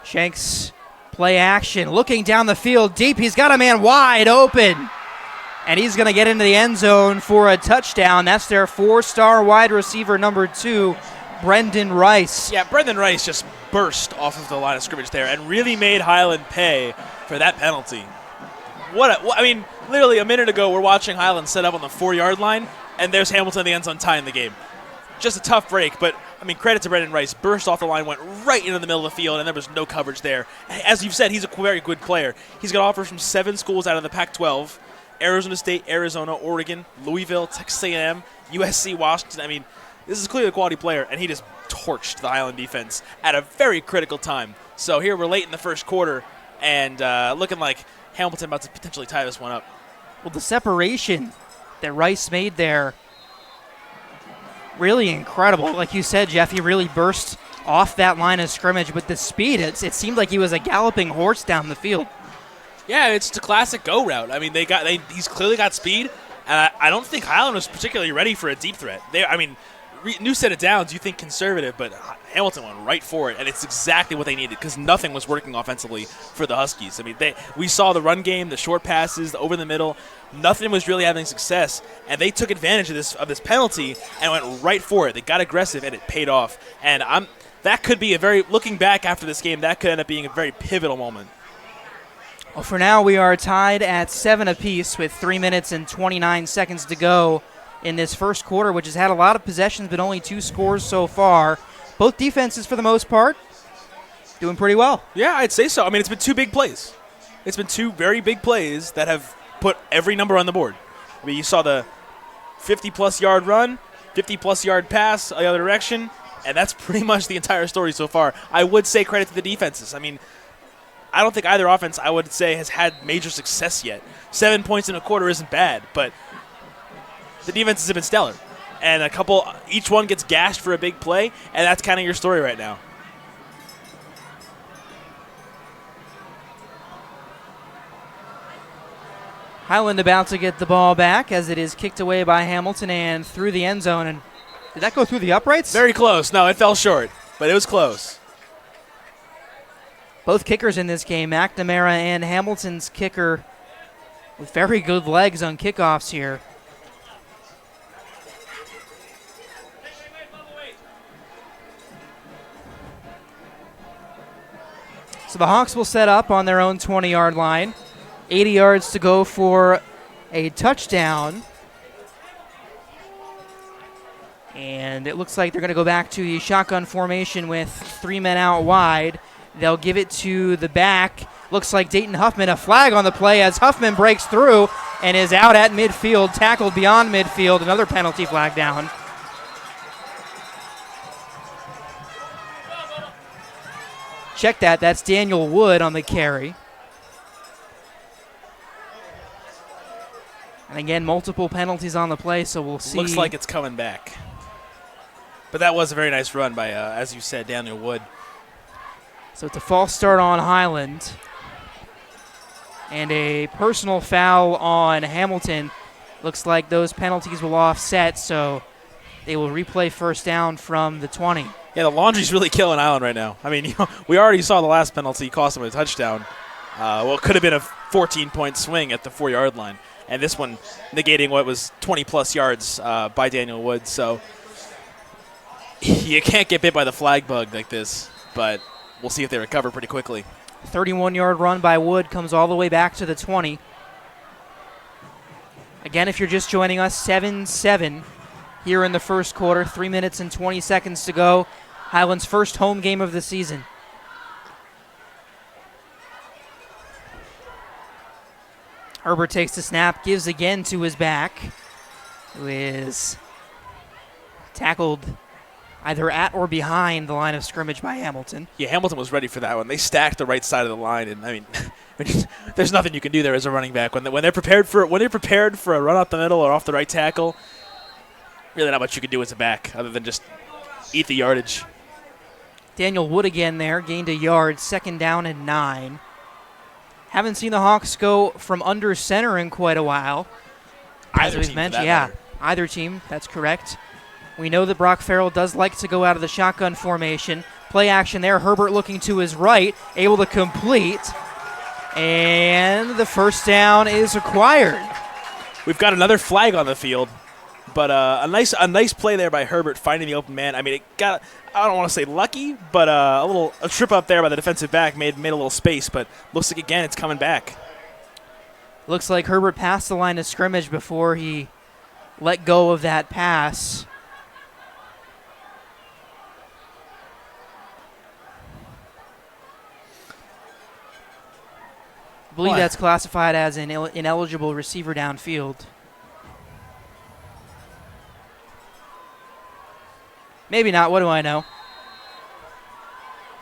Shanks play action, looking down the field deep. He's got a man wide open, and he's going to get into the end zone for a touchdown. That's their 4-star wide receiver, number 2, Brendan Rice. Yeah, Brendan Rice just burst off of the line of scrimmage there and really made Highland pay for that penalty. I mean, literally a minute ago, we're watching Highland set up on the 4-yard line, and there's Hamilton in the end zone tying the game. Just a tough break, but, I mean, credit to Brendan Rice. Burst off the line, went right into the middle of the field, and there was no coverage there. As you've said, he's a very good player. He's got offers from 7 schools out of the Pac-12, Arizona State, Arizona, Oregon, Louisville, Texas A&M, USC, Washington. I mean, this is clearly a quality player, and he just torched the Highland defense at a very critical time. So here we're late in the first quarter, and looking like Hamilton about to potentially tie this one up. Well, the separation that Rice made there, really incredible. Like you said, Jeff, he really burst off that line of scrimmage with the speed. It seemed like he was a galloping horse down the field. Yeah, it's the classic go route. I mean, he's clearly got speed, and I don't think Highland was particularly ready for a deep threat. New set of downs, you think conservative, but Hamilton went right for it, and it's exactly what they needed because nothing was working offensively for the Huskies. I mean, we saw the run game, the short passes, the over the middle. Nothing was really having success, and they took advantage of this penalty and went right for it. They got aggressive, and it paid off. And that could be looking back after this game, that could end up being a very pivotal moment. Well, for now, we are tied at 7 apiece with 3 minutes and 29 seconds to go in this first quarter, which has had a lot of possessions but only 2 scores so far. Both defenses, for the most part, doing pretty well. Yeah, I'd say so. I mean, it's been 2 big plays. It's been 2 very big plays that have put every number on the board. I mean, you saw the 50-plus yard run, 50-plus yard pass the other direction, and that's pretty much the entire story so far. I would say credit to the defenses. I mean, I don't think either offense, I would say, has had major success yet. 7 points in a quarter isn't bad, but the defenses have been stellar. And each one gets gashed for a big play, and that's kind of your story right now. Highland about to get the ball back as it is kicked away by Hamilton and through the end zone. And did that go through the uprights? Very close. No, it fell short, but it was close. Both kickers in this game, McNamara and Hamilton's kicker, with very good legs on kickoffs here. So the Hawks will set up on their own 20-yard line. 80 yards to go for a touchdown. And it looks like they're going to go back to the shotgun formation with 3 men out wide. They'll give it to the back. Looks like Dayton Huffman, a flag on the play as Huffman breaks through and is out at midfield, tackled beyond midfield. Another penalty flag down. Check that. That's Daniel Wood on the carry. And again, multiple penalties on the play, so we'll see. Looks like it's coming back. But that was a very nice run by, as you said, Daniel Wood. So it's a false start on Highland. And a personal foul on Hamilton. Looks like those penalties will offset, so they will replay first down from the 20. Yeah, the laundry's really killing Highland right now. I mean, we already saw the last penalty cost them a touchdown. Well, it could have been a 14-point swing at the 4-yard line. And this one negating what was 20-plus yards by Daniel Wood. So you can't get bit by the flag bug like this, but we'll see if they recover pretty quickly. 31-yard run by Wood comes all the way back to the 20. Again, if you're just joining us, 7-7 here in the first quarter. 3 minutes and 20 seconds to go. Highland's first home game of the season. Herbert takes the snap, gives again to his back, who is tackled either at or behind the line of scrimmage by Hamilton. Yeah, Hamilton was ready for that one. They stacked the right side of the line, and I mean, there's nothing you can do there as a running back when they're prepared for a run up the middle or off the right tackle. Really, not much you can do as a back other than just eat the yardage. Daniel Wood again there, gained a yard, 2nd down and 9. Haven't seen the Hawks go from under center in quite a while. As we've mentioned, either team, that's correct. We know that Brock Farrell does like to go out of the shotgun formation. Play action there. Herbert looking to his right, able to complete. And the first down is acquired. We've got another flag on the field, but a nice play there by Herbert finding the open man. I mean, it got, I don't want to say lucky, but a trip up there by the defensive back made a little space, but looks like, again, it's coming back. Looks like Herbert passed the line of scrimmage before he let go of that pass. I believe that's classified as an ineligible receiver downfield. Maybe not. What do I know?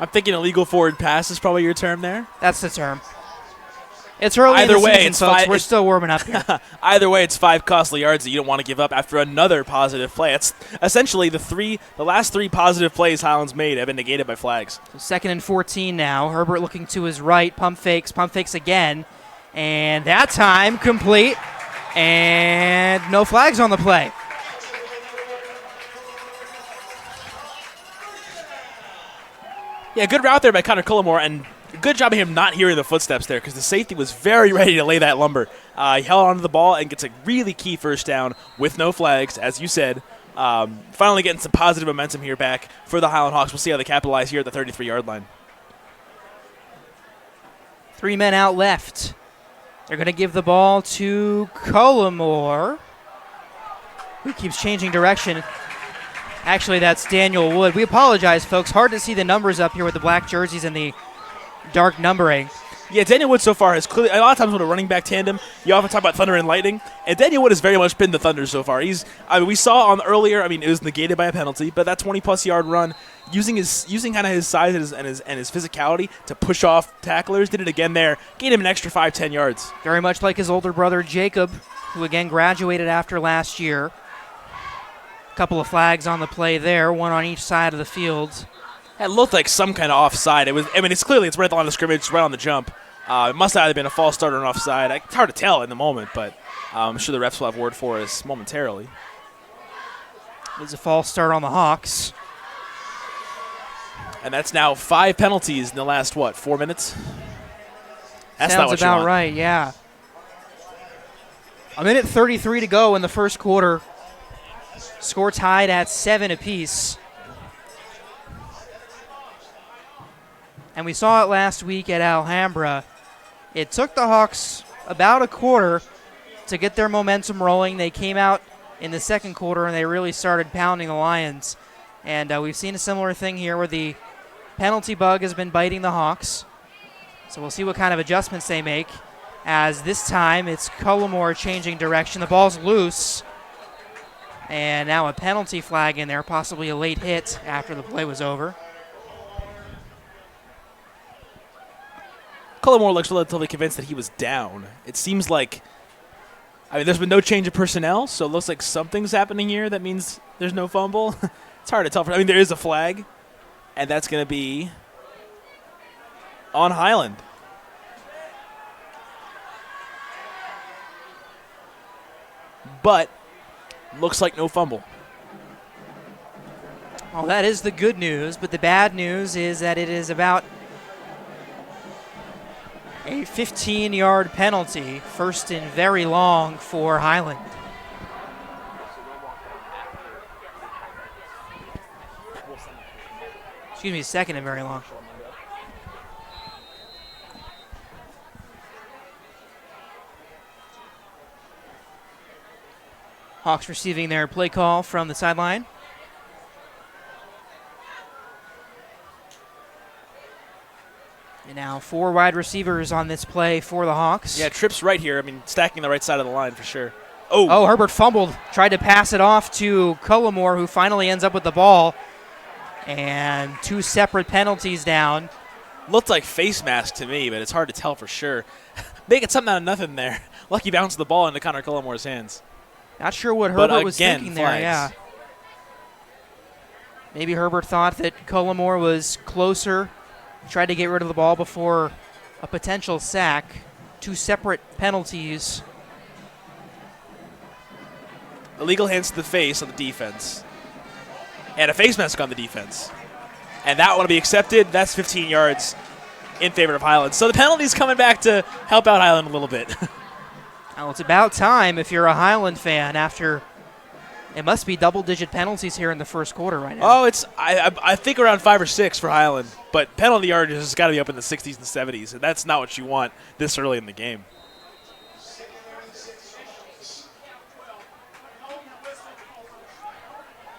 I'm thinking illegal forward pass is probably your term there. That's the term. It's early in the season, folks. We're still warming up here. Either way, it's 5 costly yards that you don't want to give up after another positive play. It's essentially the last 3 positive plays Highland's made have been negated by flags. So 2nd and 14 now. Herbert looking to his right. Pump fakes again. And that time complete. And no flags on the play. Yeah, good route there by Connor Cullimore, and good job of him not hearing the footsteps there because the safety was very ready to lay that lumber. He held onto the ball and gets a really key first down with no flags, as you said. Finally getting some positive momentum here back for the Highland Hawks. We'll see how they capitalize here at the 33-yard line. 3 men out left. They're going to give the ball to Cullimore, who keeps changing direction. Actually, that's Daniel Wood. We apologize, folks. Hard to see the numbers up here with the black jerseys and the dark numbering. Yeah, Daniel Wood so far has clearly, a lot of times with a running back tandem, you often talk about thunder and lightning, and Daniel Wood has very much been the thunder so far. We saw on earlier, it was negated by a penalty, but that 20-plus yard run, using kind of his size and his physicality to push off tacklers, did it again there, gained him an extra 5-10 yards. Very much like his older brother Jacob, who again graduated after last year. Couple of flags on the play there, one on each side of the field. It looked like some kind of offside. It's clearly right at the line of scrimmage, right on the jump. It must have either been a false start or an offside. It's hard to tell in the moment, but I'm sure the refs will have word for us momentarily. It's a false start on the Hawks. And that's now 5 penalties in the last, 4 minutes? That's Sounds not what about you want. right, yeah. A minute 33 to go in the first quarter. Score tied at 7 apiece. And we saw it last week at Alhambra. It took the Hawks about a quarter to get their momentum rolling. They came out in the second quarter and they really started pounding the Lions. And we've seen a similar thing here where the penalty bug has been biting the Hawks. So we'll see what kind of adjustments they make, as this time it's Cullimore changing direction. The ball's loose. And now a penalty flag in there, possibly a late hit after the play was over. Cullimore looks relatively convinced that he was down. It seems like, there's been no change of personnel, so it looks like something's happening here. That means there's no fumble. It's hard to tell. There is a flag, and that's going to be on Highland. But looks like no fumble. Well, that is the good news, but the bad news is that it is about a 15-yard penalty, first and very long for Highland. Excuse me, second and very long. Hawks receiving their play call from the sideline. And now 4 wide receivers on this play for the Hawks. Yeah, Tripp's right here. I mean, stacking the right side of the line for sure. Oh, Herbert fumbled. Tried to pass it off to Cullimore, who finally ends up with the ball. And 2 separate penalties down. Looked like face mask to me, but it's hard to tell for sure. Making something out of nothing there. Lucky bounced the ball into Connor Cullimore's hands. Not sure what Herbert was thinking flags. there, yeah. Maybe Herbert thought that Cullimore was closer, tried to get rid of the ball before a potential sack. 2 separate penalties. Illegal hands to the face on the defense. And a face mask on the defense. And that one will be accepted. That's 15 yards in favor of Highland. So the penalty's coming back to help out Highland a little bit. Well, it's about time if you're a Highland fan after it must be double-digit penalties here in the first quarter right now. Oh, it's I think around 5 or 6 for Highland. But penalty yardage has got to be up in the 60s and 70s, and that's not what you want this early in the game.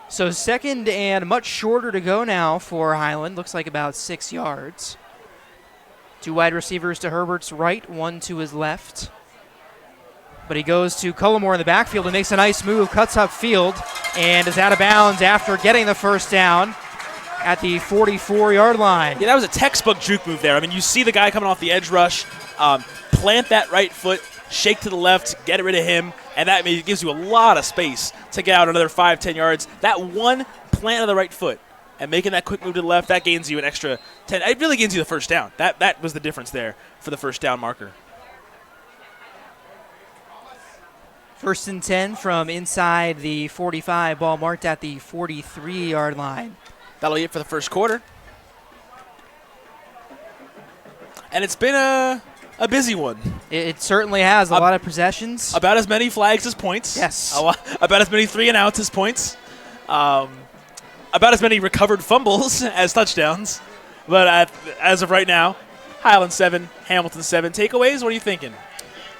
So second and much shorter to go now for Highland. Looks like about 6 yards. 2 wide receivers to Herbert's right, 1 to his left. But he goes to Cullimore in the backfield and makes a nice move, cuts up field, and is out of bounds after getting the first down at the 44-yard line. Yeah, that was a textbook juke move there. I mean, you see the guy coming off the edge rush, plant that right foot, shake to the left, get rid of him, and that gives you a lot of space to get out another 5-10 yards. That one plant of the right foot and making that quick move to the left, that gains you an extra 10. It really gains you the first down. That was the difference there for the first down marker. First and 10 from inside the 45, ball marked at the 43-yard line. That'll be it for the first quarter. And it's been a busy one. It certainly has a lot of possessions. About as many flags as points. Yes. About as many 3-and-outs as points. About as many recovered fumbles as touchdowns. But as of right now, Highland 7, Hamilton 7. Takeaways, what are you thinking?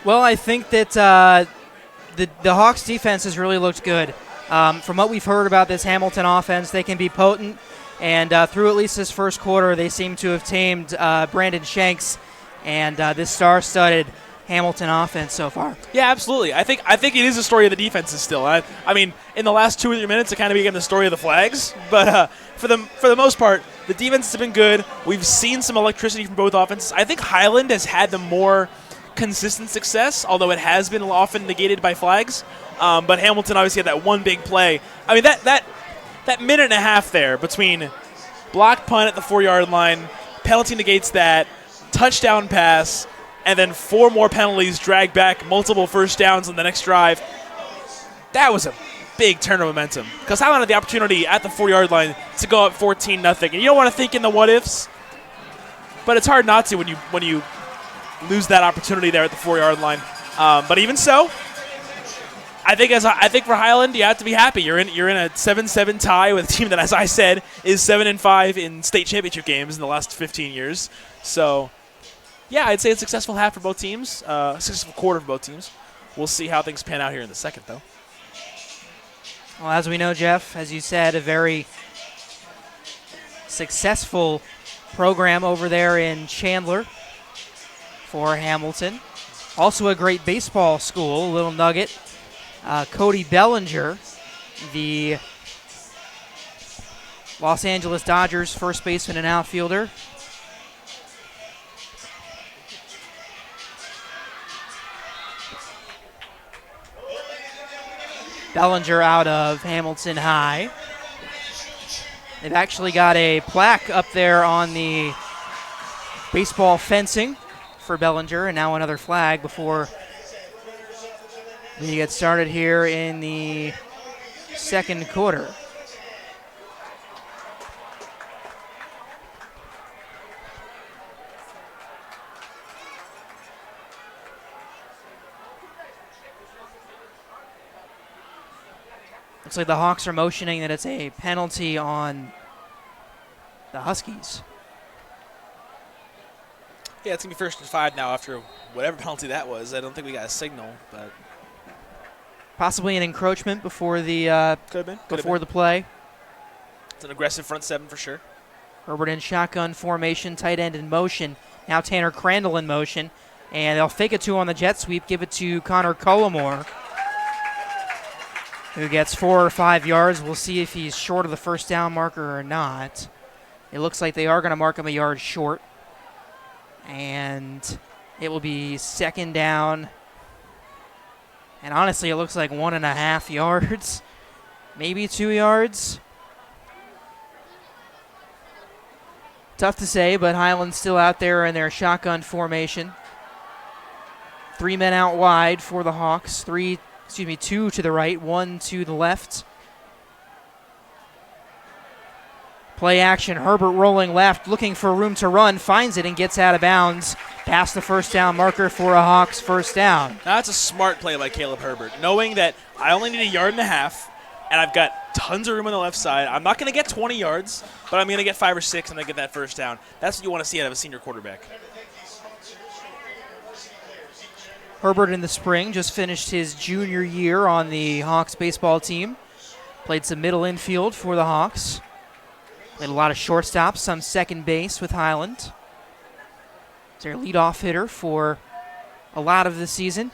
Well, I think that the Hawks defense has really looked good. From what we've heard about this Hamilton offense, they can be potent. And through at least this first quarter, they seem to have tamed Brandon Shanks and this star-studded Hamilton offense so far. Yeah, absolutely. I think it is a story of the defenses still. I mean, in the last 2 or 3 minutes, it kind of became the story of the flags. But for the most part, the defenses have been good. We've seen some electricity from both offenses. I think Highland has had the more consistent success, although it has been often negated by flags. But Hamilton obviously had that one big play. I mean, that minute and a half there between blocked punt at the 4-yard line, penalty negates that, touchdown pass, and then 4 more penalties drag back multiple first downs on the next drive. That was a big turn of momentum because Highland had the opportunity at the 4-yard line to go up 14-0. And you don't want to think in the what-ifs, but it's hard not to when you lose that opportunity there at the 4-yard line. But even so, I think for Highland, you have to be happy. You're in a 7-7 tie with a team that, as I said, is 7-5 in state championship games in the last 15 years. So, yeah, I'd say a successful half for both teams, successful quarter for both teams. We'll see how things pan out here in the second, though. Well, as we know, Jeff, as you said, a very successful program over there in Chandler for Hamilton. Also a great baseball school, little nugget. Cody Bellinger, the Los Angeles Dodgers first baseman and outfielder. Bellinger out of Hamilton High. They've actually got a plaque up there on the baseball fencing for Bellinger, and now another flag before we get started here in the second quarter. Looks like the Hawks are motioning that it's a penalty on the Huskies. Yeah, it's going to be 1st and 5 now after whatever penalty that was. I don't think we got a signal, but Possibly an encroachment before the could have been. before the play. It's an aggressive front seven for sure. Herbert in shotgun formation, tight end in motion. Now Tanner Crandall in motion. And they'll fake it to on the jet sweep, give it to Connor Cullimore, who gets 4 or 5 yards. We'll see if he's short of the first down marker or not. It looks like they are going to mark him a yard short. And it will be 2nd down. And honestly, it looks like 1.5 yards, maybe 2 yards. Tough to say, but Highland's still out there in their shotgun formation. 3 men out wide for the Hawks. 2 to the right, 1 to the left. Play action, Herbert rolling left, looking for room to run, finds it and gets out of bounds past the first down marker for a Hawks first down. Now that's a smart play by Caleb Herbert, knowing that I only need 1.5 yards and I've got tons of room on the left side. I'm not going to get 20 yards, but I'm going to get 5 or 6 and I get that first down. That's what you want to see out of a senior quarterback. Herbert in the spring just finished his junior year on the Hawks baseball team. Played some middle infield for the Hawks. Played a lot of shortstop, some second base with Highland. He's their leadoff hitter for a lot of the season.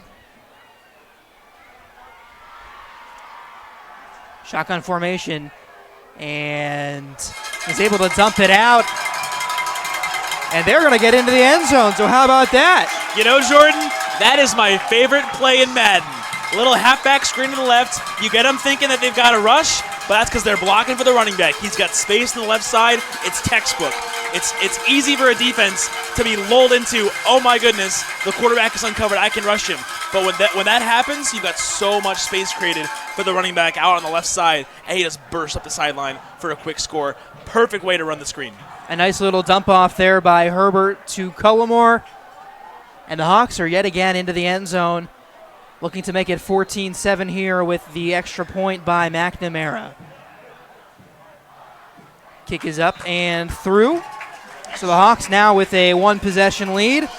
Shotgun formation, and is able to dump it out. And they're going to get into the end zone, so how about that? You know, Jordan, that is my favorite play in Madden. Little halfback screen to the left. You get them thinking that they've got a rush, but that's because they're blocking for the running back. He's got space on the left side. It's textbook. It's easy for a defense to be lulled into, oh my goodness, the quarterback is uncovered, I can rush him. But when that happens, you've got so much space created for the running back out on the left side, and he just bursts up the sideline for a quick score. Perfect way to run the screen. A nice little dump off there by Herbert to Cullimore. And the Hawks are yet again into the end zone, looking to make it 14-7 here with the extra point by McNamara. Kick is up and through. So the Hawks now with a 1-possession lead.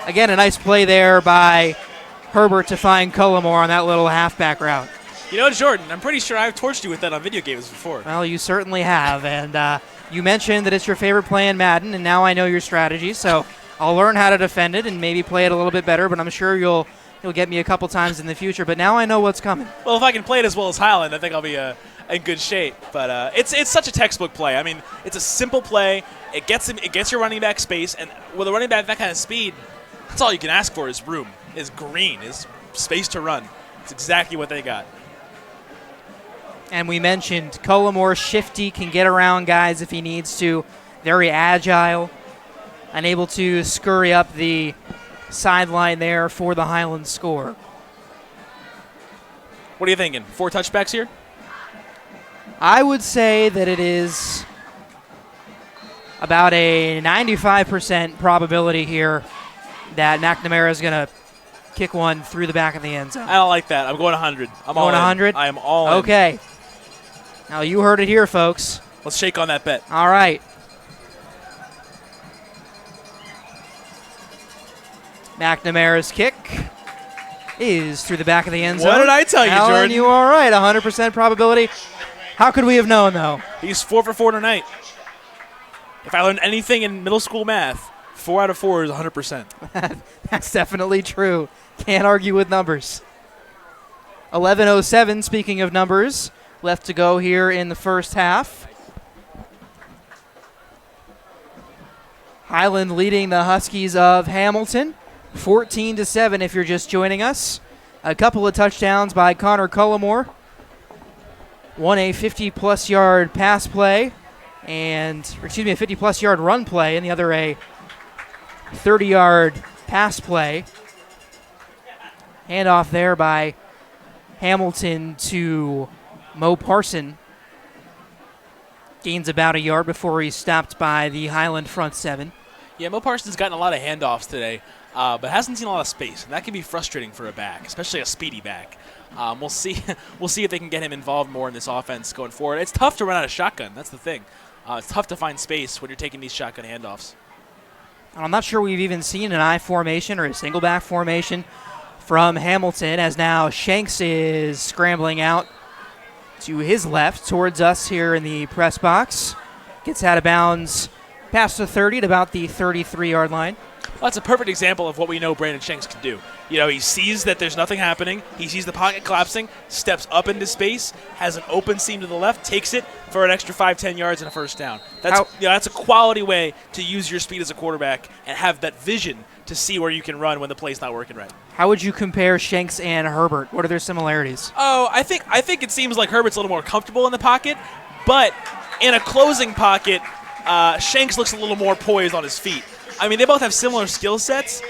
Again, a nice play there by Herbert to find Cullimore on that little halfback route. You know, Jordan, I'm pretty sure I've torched you with that on video games before. Well, you certainly have. And you mentioned that it's your favorite play in Madden, and now I know your strategy. So I'll learn how to defend it and maybe play it a little bit better, but I'm sure you'll get me a couple times in the future. But now I know what's coming. Well, if I can play it as well as Highland, I think I'll be in good shape. But it's such a textbook play. I mean, it's a simple play. It gets your running back space, and with a running back that kind of speed, that's all you can ask for is room, is green, is space to run. It's exactly what they got. And we mentioned Cullimore, shifty, can get around guys if he needs to. Very agile, unable to scurry up the sideline there for the Highland score. What are you thinking? 4 touchbacks here? I would say that it is about a 95% probability here that McNamara is going to kick one through the back of the end zone. I don't like that. I'm going 100. I'm going all 100? I am all in. Okay. Now you heard it here, folks. Let's shake on that bet. All right. McNamara's kick is through the back of the end zone. What did I tell you, Alan, Jordan? you are right. 100% probability. How could we have known, though? He's 4 for 4 tonight. If I learned anything in middle school math, 4 out of 4 is 100%. That's definitely true. Can't argue with numbers. 11:07, speaking of numbers, left to go here in the first half. Highland leading the Huskies of Hamilton, 14-7 if you're just joining us. A couple of touchdowns by Connor Cullimore. One a 50-plus yard pass play, a 50-plus yard run play, and the other a 30-yard pass play. Handoff there by Hamilton to Mo Parson. Gains about a yard before he's stopped by the Highland front seven. Yeah, Mo Parsons gotten a lot of handoffs today, but hasn't seen a lot of space, and that can be frustrating for a back, especially a speedy back. We'll see. We'll see if they can get him involved more in this offense going forward. It's tough to run out of shotgun. That's the thing. It's tough to find space when you're taking these shotgun handoffs. I'm not sure we've even seen an I formation or a single back formation from Hamilton, as now Shanks is scrambling out to his left towards us here in the press box. Gets out of bounds past the 30 at about the 33-yard line. Well, that's a perfect example of what we know Brandon Shanks can do. You know, he sees that there's nothing happening. He sees the pocket collapsing, steps up into space, has an open seam to the left, takes it for an extra 5-10 yards and a first down. That's a quality way to use your speed as a quarterback and have that vision to see where you can run when the play's not working right. How would you compare Shanks and Herbert? What are their similarities? Oh, I think it seems like Herbert's a little more comfortable in the pocket, but in a closing pocket, Shanks looks a little more poised on his feet. I mean, they both have similar skill sets.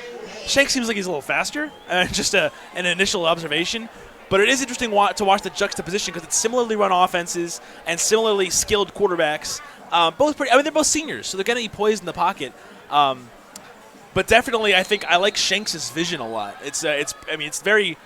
Shanks seems like he's a little faster, just an initial observation. But it is interesting to watch the juxtaposition because it's similarly run offenses and similarly skilled quarterbacks. They're both seniors, so they're going to be poised in the pocket. But definitely, I think I like Shanks' vision a lot. It's very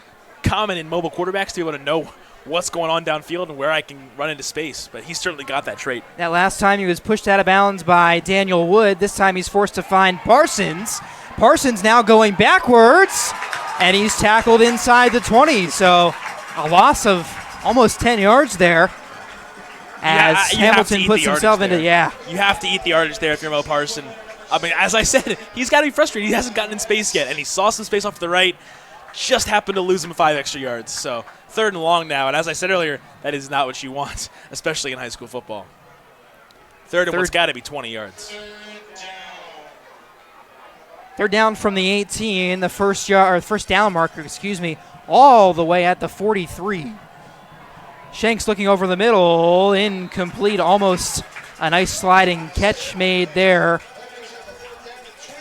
common in mobile quarterbacks to be able to know what's going on downfield and where I can run into space. But he's certainly got that trait. That last time he was pushed out of bounds by Daniel Wood. This time he's forced to find Parsons. Parsons now going backwards, and he's tackled inside the 20. So a loss of almost 10 yards there as Hamilton puts himself into, You have to eat the yardage there if you're Mo Parson. I mean, as I said, he's got to be frustrated. He hasn't gotten in space yet, and he saw some space off to the right, just happened to lose him 5 extra yards. So 3rd and long now, and as I said earlier, that is not what you want, especially in high school football. Third and one's got to be 20 yards. They're down from the 18, the first down marker, all the way at the 43. Shanks looking over the middle, incomplete, almost a nice sliding catch made there.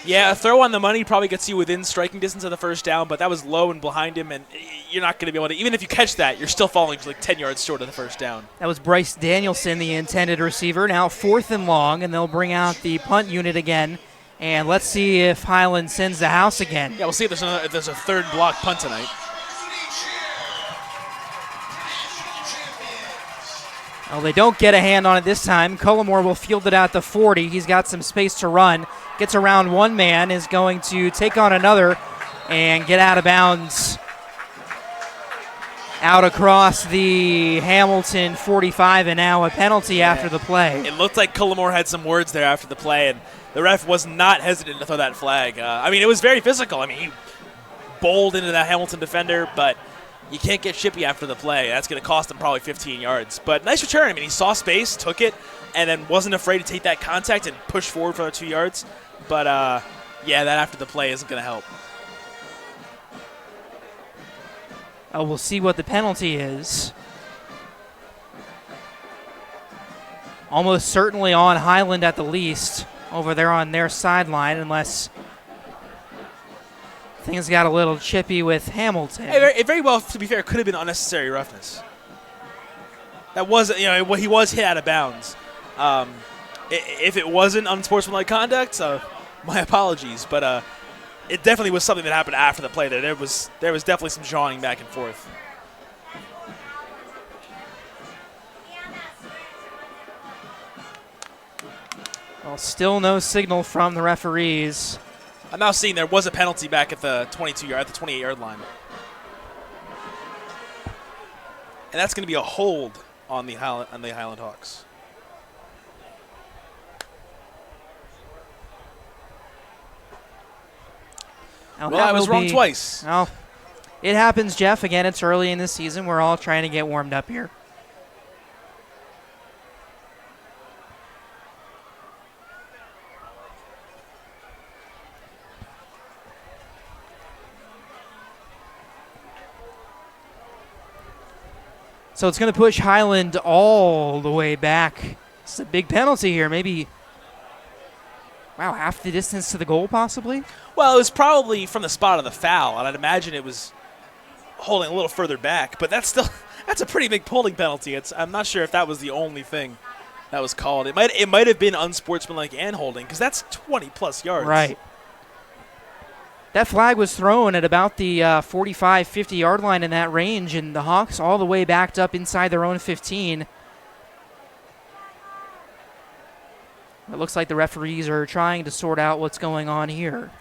Yeah, a throw on the money probably gets you within striking distance of the first down, but that was low and behind him, and you're not going to be able to, even if you catch that, you're still falling like 10 yards short of the first down. That was Bryce Danielson, the intended receiver. Now 4th and long, and they'll bring out the punt unit again. And let's see if Highland sends the house again. Yeah, we'll see if there's a 3rd block punt tonight. Well, they don't get a hand on it this time. Cullimore will field it out the 40. He's got some space to run. Gets around one man, is going to take on another and get out of bounds out across the Hamilton 45, and now a penalty after the play. It looked like Cullimore had some words there after the play, and the ref was not hesitant to throw that flag. It was very physical. He bowled into that Hamilton defender, but you can't get chippy after the play. That's going to cost him probably 15 yards. But nice return. He saw space, took it, and then wasn't afraid to take that contact and push forward for the 2 yards. But, that after the play isn't going to help. We'll see what the penalty is. Almost certainly on Highland at the least, over there on their sideline, unless things got a little chippy with Hamilton. It very well, to be fair, could have been unnecessary roughness. That was, he was hit out of bounds. If it wasn't unsportsmanlike conduct, my apologies, but it definitely was something that happened after the play. There was definitely some jawing back and forth. Well, still no signal from the referees. I'm now seeing there was a penalty back at the 28-yard line. And that's going to be a hold on the Highland Hawks. Now, I was wrong twice. Well, it happens, Jeff. Again, it's early in the season. We're all trying to get warmed up here. So it's going to push Highland all the way back. It's a big penalty here. Maybe Wow, half the distance to the goal possibly? Well, it was probably from the spot of the foul, and I'd imagine it was holding a little further back. But that's a pretty big holding penalty. I'm not sure if that was the only thing that was called. It might have been unsportsmanlike and holding, because that's 20-plus yards. Right. That flag was thrown at about the 45, 50-yard line in that range, and the Hawks all the way backed up inside their own 15. It looks like the referees are trying to sort out what's going on here.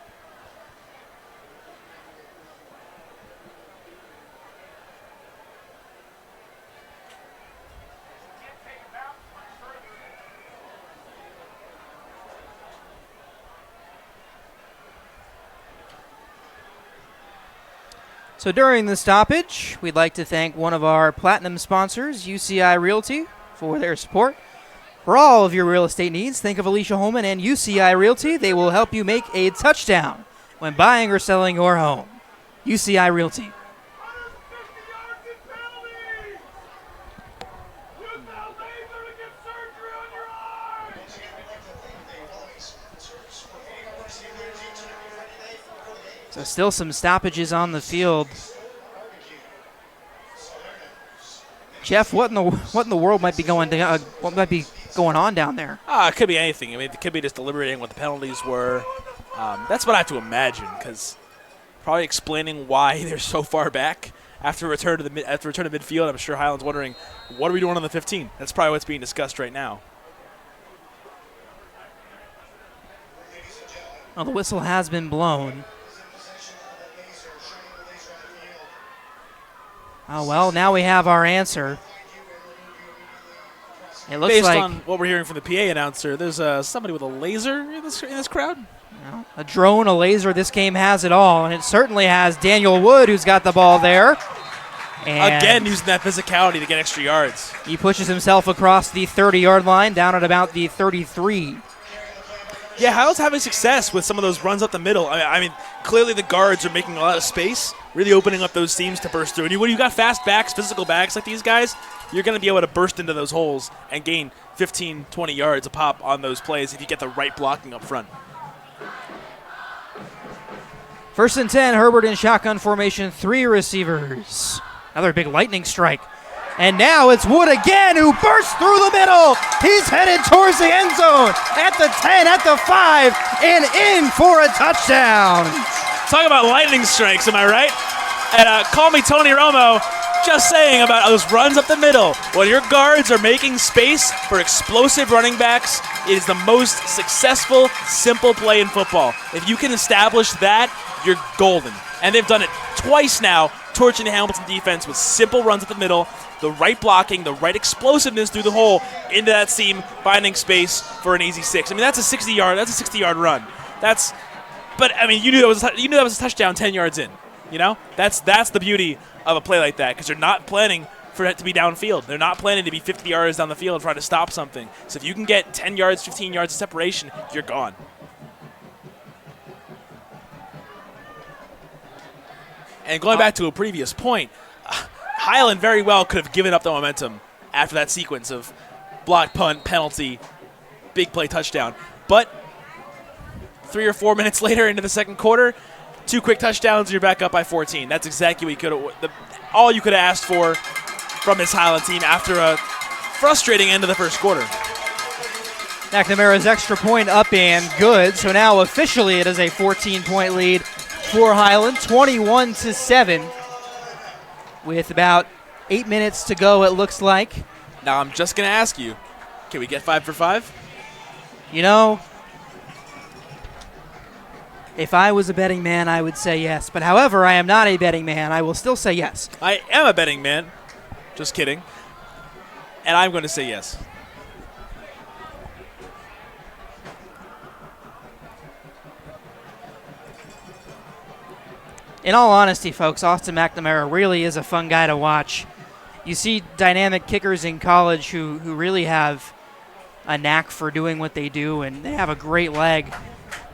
So during the stoppage, we'd like to thank one of our platinum sponsors, UCI Realty, for their support. For all of your real estate needs, think of Alicia Holman and UCI Realty. They will help you make a touchdown when buying or selling your home. UCI Realty. So still some stoppages on the field. Jeff, what in the world might be going on down there? It could be anything. I mean, it could be just deliberating what the penalties were. That's what I have to imagine, because probably explaining why they're so far back after return to midfield. I'm sure Highland's wondering, what are we doing on the 15? That's probably what's being discussed right now. Well, the whistle has been blown. Oh, well, now we have our answer. It looks Based like, on what we're hearing from the PA announcer, there's somebody with a laser in this crowd. well, a drone, a laser, this game has it all, and it certainly has Daniel Wood, who's got the ball there. And Again, using that physicality to get extra yards. he pushes himself across the 30-yard line, down at about the 33. Yeah, Highland's having success with some of those runs up the middle. I mean, clearly the guards are making a lot of space, really opening up those seams to burst through. And when you've got fast backs, physical backs like these guys, you're going to be able to burst into those holes and gain 15, 20 yards a pop on those plays if you get the right blocking up front. 1st and 10, Herbert in shotgun formation, 3 receivers. Another big lightning strike. And now it's Wood again, who bursts through the middle. He's headed towards the end zone at the 10, at the 5, and in for a touchdown. Talk about lightning strikes, am I right? And call me Tony Romo, just saying about those runs up the middle. When your guards are making space for explosive running backs, it is the most successful, simple play in football. If you can establish that, you're golden. And they've done it twice now, torching the Hamilton defense with simple runs up the middle, the right blocking, the right explosiveness through the hole into that seam, finding space for an easy 6. I mean, that's a 60-yard run. But I mean, you knew that was a touchdown 10 yards in. You know, that's the beauty of a play like that, because they're not planning for it to be downfield. They're not planning to be 50 yards down the field trying to stop something. So if you can get 10 yards, 15 yards of separation, you're gone. And going back to a previous point, Highland very well could have given up the momentum after that sequence of block, punt, penalty, big play, touchdown. But 3 or 4 minutes later into the second quarter, 2 quick touchdowns, you're back up by 14. That's exactly what all you could have asked for from this Highland team after a frustrating end of the first quarter. McNamara's extra point up and good. So now officially it is a 14-point lead for Highland, 21-7. With about 8 minutes to go, it looks like. Now I'm just going to ask you, can we get 5 for 5? You know, if I was a betting man, I would say yes. But however, I am not a betting man. I will still say yes. I am a betting man. Just kidding. And I'm going to say yes. In all honesty, folks, Austin McNamara really is a fun guy to watch. You see dynamic kickers in college who really have a knack for doing what they do, and they have a great leg.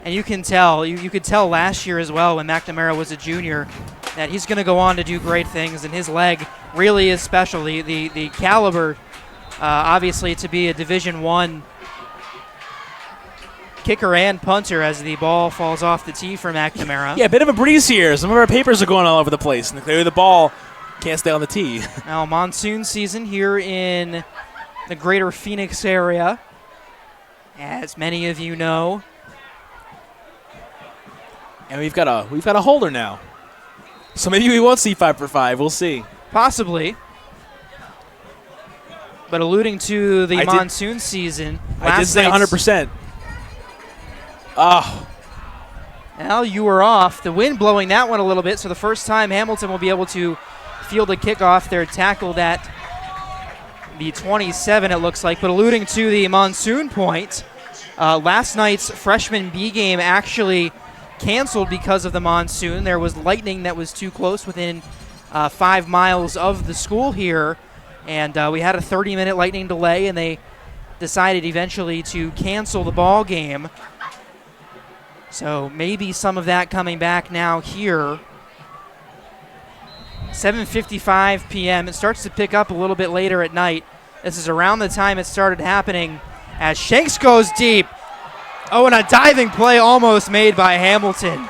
And you can tell, you could tell last year as well when McNamara was a junior that he's going to go on to do great things, and his leg really is special. The caliber, obviously, to be a Division I kicker and punter as the ball falls off the tee for McNamara. Yeah, a bit of a breeze here. Some of our papers are going all over the place, and clearly the ball can't stay on the tee. Now, monsoon season here in the greater Phoenix area, as many of you know. And we've got a holder now. So maybe we won't see 5 for 5. We'll see. Possibly. But alluding to the monsoon season, I did say 100%. Oh. Well, you were off. The wind blowing that one a little bit, so the first time Hamilton will be able to field a kickoff. They're tackled at the 27, it looks like. But alluding to the monsoon point, last night's freshman B game actually canceled because of the monsoon. There was lightning that was too close within 5 miles of the school here, and we had a 30-minute lightning delay, and they decided eventually to cancel the ball game. So maybe some of that coming back now here. 7:55 p.m. It starts to pick up a little bit later at night. This is around the time it started happening as Shanks goes deep. Oh, and a diving play almost made by Hamilton.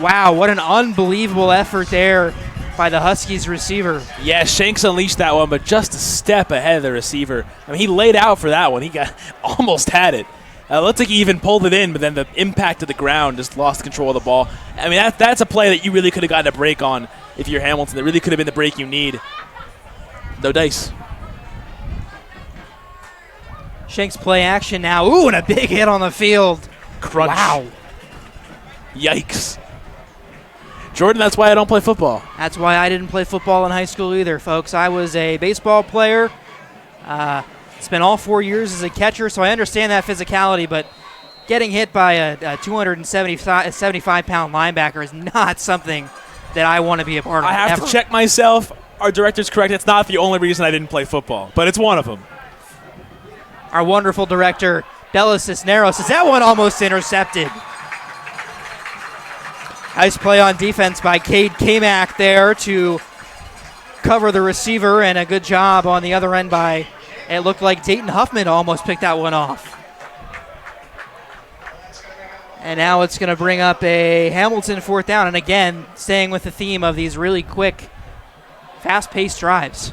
Wow, what an unbelievable effort there by the Huskies receiver. Yeah, Shanks unleashed that one, but just a step ahead of the receiver. I mean, he laid out for that one. He almost had it. Looked like he even pulled it in, but then the impact of the ground just lost control of the ball. I mean, that's a play that you really could have gotten a break on if you're Hamilton. That really could have been the break you need. No dice. Shanks play action now. Ooh, and a big hit on the field. Crunch. Wow. Yikes. Jordan, that's why I don't play football. That's why I didn't play football in high school either, folks. I was a baseball player. Spent all 4 years as a catcher, so I understand that physicality, but getting hit by a 275-pound linebacker is not something that I want to be a part of. I have to check myself. Our director's correct. It's not the only reason I didn't play football, but it's one of them. Our wonderful director, Bella Cisneros, says that one almost intercepted. Nice play on defense by Cade Kamak there to cover the receiver, and a good job on the other end by, it looked like Dayton Huffman almost picked that one off. And now it's going to bring up a Hamilton 4th down, and again, staying with the theme of these really quick, fast-paced drives.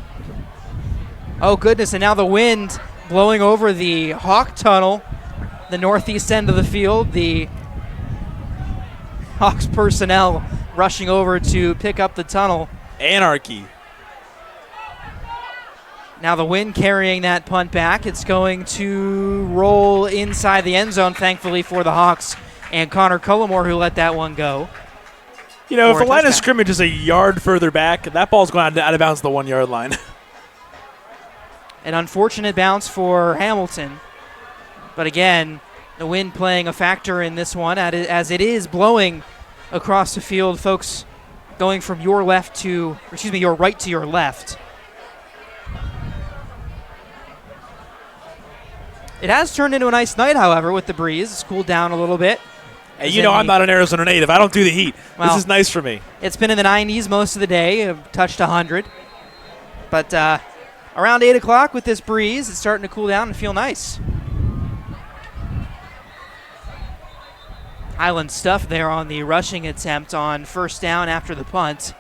Oh, goodness, and now the wind blowing over the Hawk Tunnel, the northeast end of the field. The Hawks personnel rushing over to pick up the tunnel. Anarchy. Now the wind carrying that punt back. It's going to roll inside the end zone, thankfully, for the Hawks and Connor Cullimore, who let that one go. You know, if the line of scrimmage is a yard further back, that ball's going out of bounds the 1 yard line. An unfortunate bounce for Hamilton. But again, the wind playing a factor in this one as it is blowing across the field. Folks going from your right to your left. It has turned into a nice night, however, with the breeze. It's cooled down a little bit. Hey, you know I'm not an Arizona native. I don't do the heat. Well, this is nice for me. It's been in the 90s most of the day. Touched 100. But around 8 o'clock with this breeze, it's starting to cool down and feel nice. Highland stuff there on the rushing attempt on 1st down after the punt.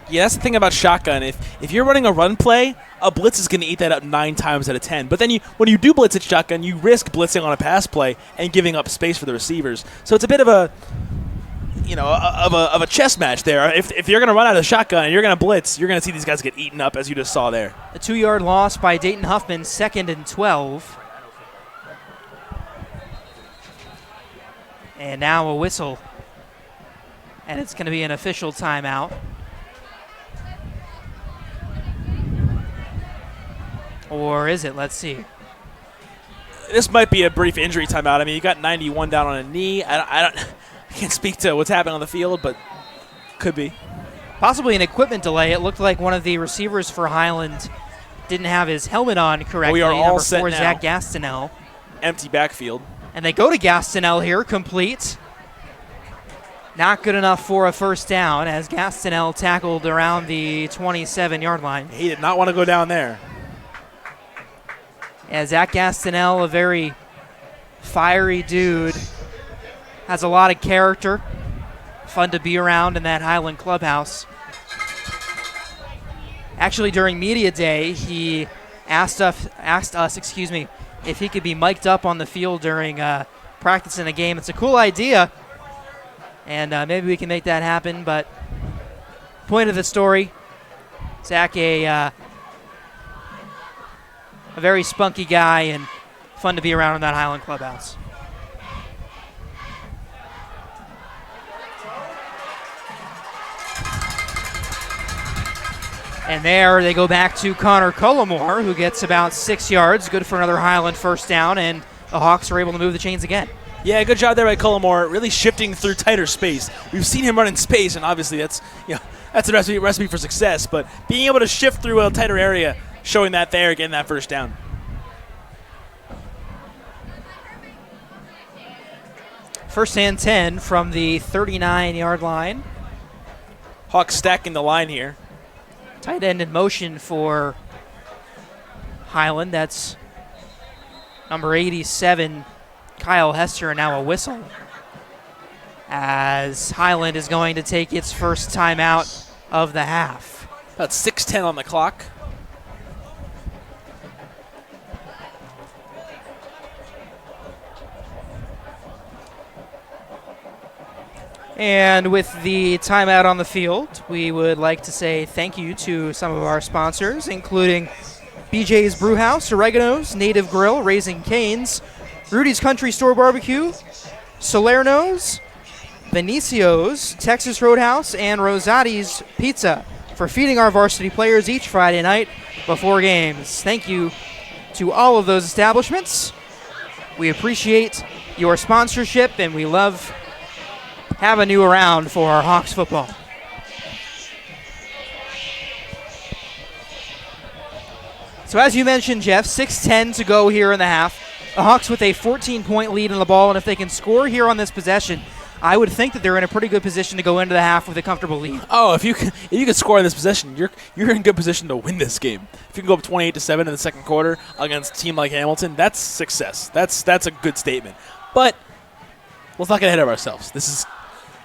Yeah, that's the thing about shotgun. If you're running a run play, a blitz is going to eat that up 9 times out of 10. But then when you do blitz at shotgun, you risk blitzing on a pass play and giving up space for the receivers. So it's a bit of a chess match there. If you're going to run out of shotgun and you're going to blitz, you're going to see these guys get eaten up, as you just saw there. A 2-yard loss by Dayton Huffman, 2nd and 12. And now a whistle. And it's going to be an official timeout. Or is it? Let's see. This might be a brief injury timeout. I mean, you got 91 down on a knee. I can't speak to what's happening on the field, but could be. Possibly an equipment delay. It looked like one of the receivers for Highland didn't have his helmet on correctly. We are all set Number 4, now. Zach Gastineau. Empty backfield. And they go to Gastineau here, complete. Not good enough for a 1st down as Gastineau tackled around the 27-yard line. He did not want to go down there. Yeah, Zach Gastineau, a very fiery dude. Has a lot of character. Fun to be around in that Highland clubhouse. Actually, during media day, he asked us, if he could be mic'd up on the field during practice in a game. It's a cool idea, and maybe we can make that happen. But point of the story, Zach, a very spunky guy and fun to be around in that Highland clubhouse. And there they go back to Connor Cullimore, who gets about 6 yards, good for another Highland first down, and the Hawks are able to move the chains again. Yeah, good job there by Cullimore, really shifting through tighter space. We've seen him run in space, and obviously that's a recipe for success, but being able to shift through a tighter area, showing that there, getting that first down. First and 10 from the 39-yard line. Hawks stacking the line here. Tight end in motion for Highland. That's number 87, Kyle Hester, and now a whistle, as Highland is going to take its first timeout of the half. About 6:10 on the clock. And with the timeout on the field, we would like to say thank you to some of our sponsors, including BJ's Brewhouse, Oregano's, Native Grill, Raising Cane's, Rudy's Country Store Barbecue, Salerno's, Venicio's, Texas Roadhouse, and Rosati's Pizza for feeding our varsity players each Friday night before games. Thank you to all of those establishments. We appreciate your sponsorship, and we love having you around for our Hawks football. So as you mentioned, Jeff, 6:10 to go here in the half. The Hawks with a 14-point lead in the ball, and if they can score here on this possession, I would think that they're in a pretty good position to go into the half with a comfortable lead. Oh, if you can score in this possession, you're in good position to win this game. If you can go up 28-7 in the second quarter against a team like Hamilton, that's success. That's a good statement. But let's not get ahead of ourselves. This is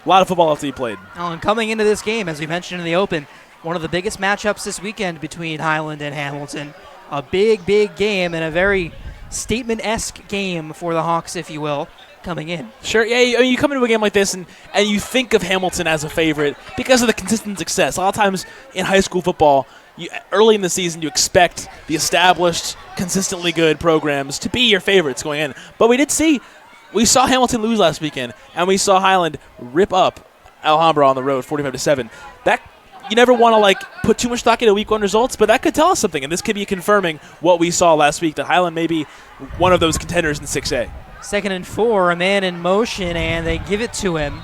a lot of football left to be played. Oh, and coming into this game, as we mentioned in the open, one of the biggest matchups this weekend between Highland and Hamilton. A big, big game and a very statement-esque game for the Hawks, if you will, coming in. Sure, yeah, you come into a game like this and you think of Hamilton as a favorite because of the consistent success. A lot of times in high school football, early in the season, you expect the established, consistently good programs to be your favorites going in. But we saw Hamilton lose last weekend, and we saw Highland rip up Alhambra on the road, 45-7. That you never want to put too much stock into week one results, but that could tell us something, and this could be confirming what we saw last week, that Highland may be one of those contenders in 6A. 2nd and 4, a man in motion, and they give it to him.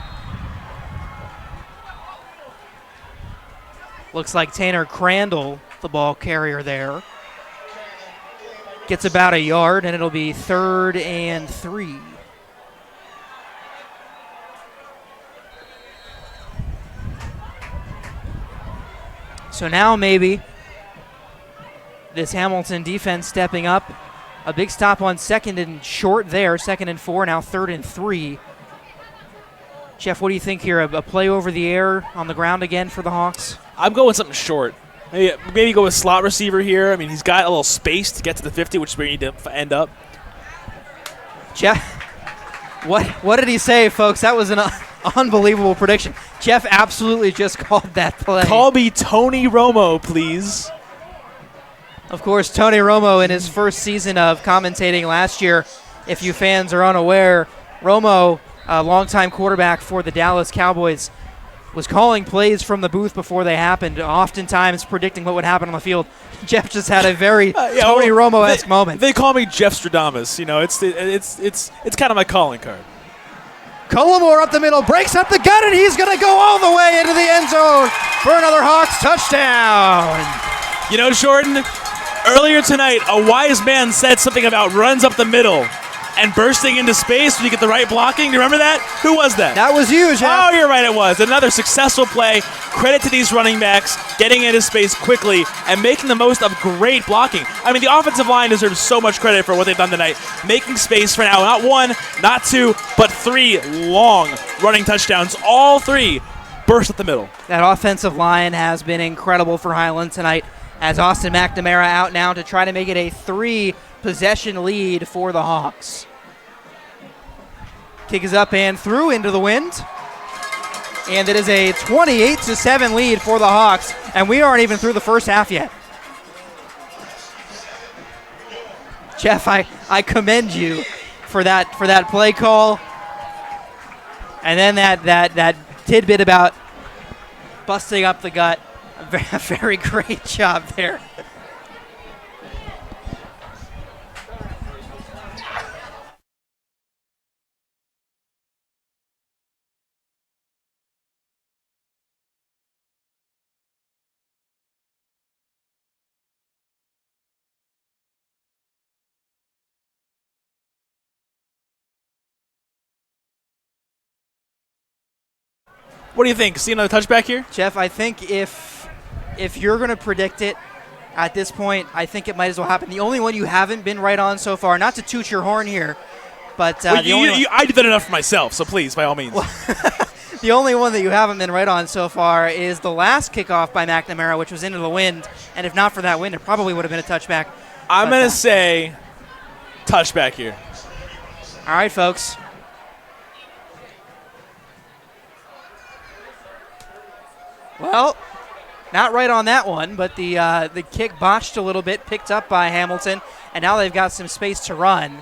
Looks like Tanner Crandall, the ball carrier there, gets about a yard, and it'll be 3rd and 3. So now maybe this Hamilton defense stepping up. A big stop on 2nd and short there, 2nd and 4, now 3rd and 3. Jeff, what do you think here? A play over the air on the ground again for the Hawks? I'm going something short. Maybe go with slot receiver here. I mean, he's got a little space to get to the 50, which is where you need to end up. Jeff, what did he say, folks? That was an unbelievable prediction. Jeff absolutely just called that play. Call me Tony Romo, please. Of course, Tony Romo in his first season of commentating last year, if you fans are unaware, Romo, a longtime quarterback for the Dallas Cowboys, was calling plays from the booth before they happened, oftentimes predicting what would happen on the field. Jeff just had a very Tony Romo-esque moment. They call me Jeff Stradamus. It's kind of my calling card. Cullimore up the middle, breaks up the gut, and he's going to go all the way into the end zone for another Hawks touchdown. Jordan, earlier tonight, a wise man said something about runs up the middle. and bursting into space when you get the right blocking. Do you remember that? Who was that? That was you, Jeff. Oh, you're right, it was. Another successful play. Credit to these running backs getting into space quickly and making the most of great blocking. I mean, the offensive line deserves so much credit for what they've done tonight. Making space for now, not one, not two, but 3 long running touchdowns. All 3 burst at the middle. That offensive line has been incredible for Highland tonight, as Austin McNamara out now to try to make it a 3-possession lead for the Hawks. Kick is up and through into the wind. And it is a 28-7 lead for the Hawks, and we aren't even through the first half yet. Jeff, I commend you for that play call. And then that tidbit about busting up the gut. A very great job there. What do you think? See another touchback here? Jeff, I think if you're going to predict it at this point, I think it might as well happen. The only one you haven't been right on so far, not to toot your horn here, but I did that enough for myself, so please, by all means. The only one that you haven't been right on so far is the last kickoff by McNamara, which was into the wind, and if not for that wind, it probably would have been a touchback. I'm going to say touchback here. All right, folks. Well, not right on that one, but the kick botched a little bit, picked up by Hamilton, and now they've got some space to run.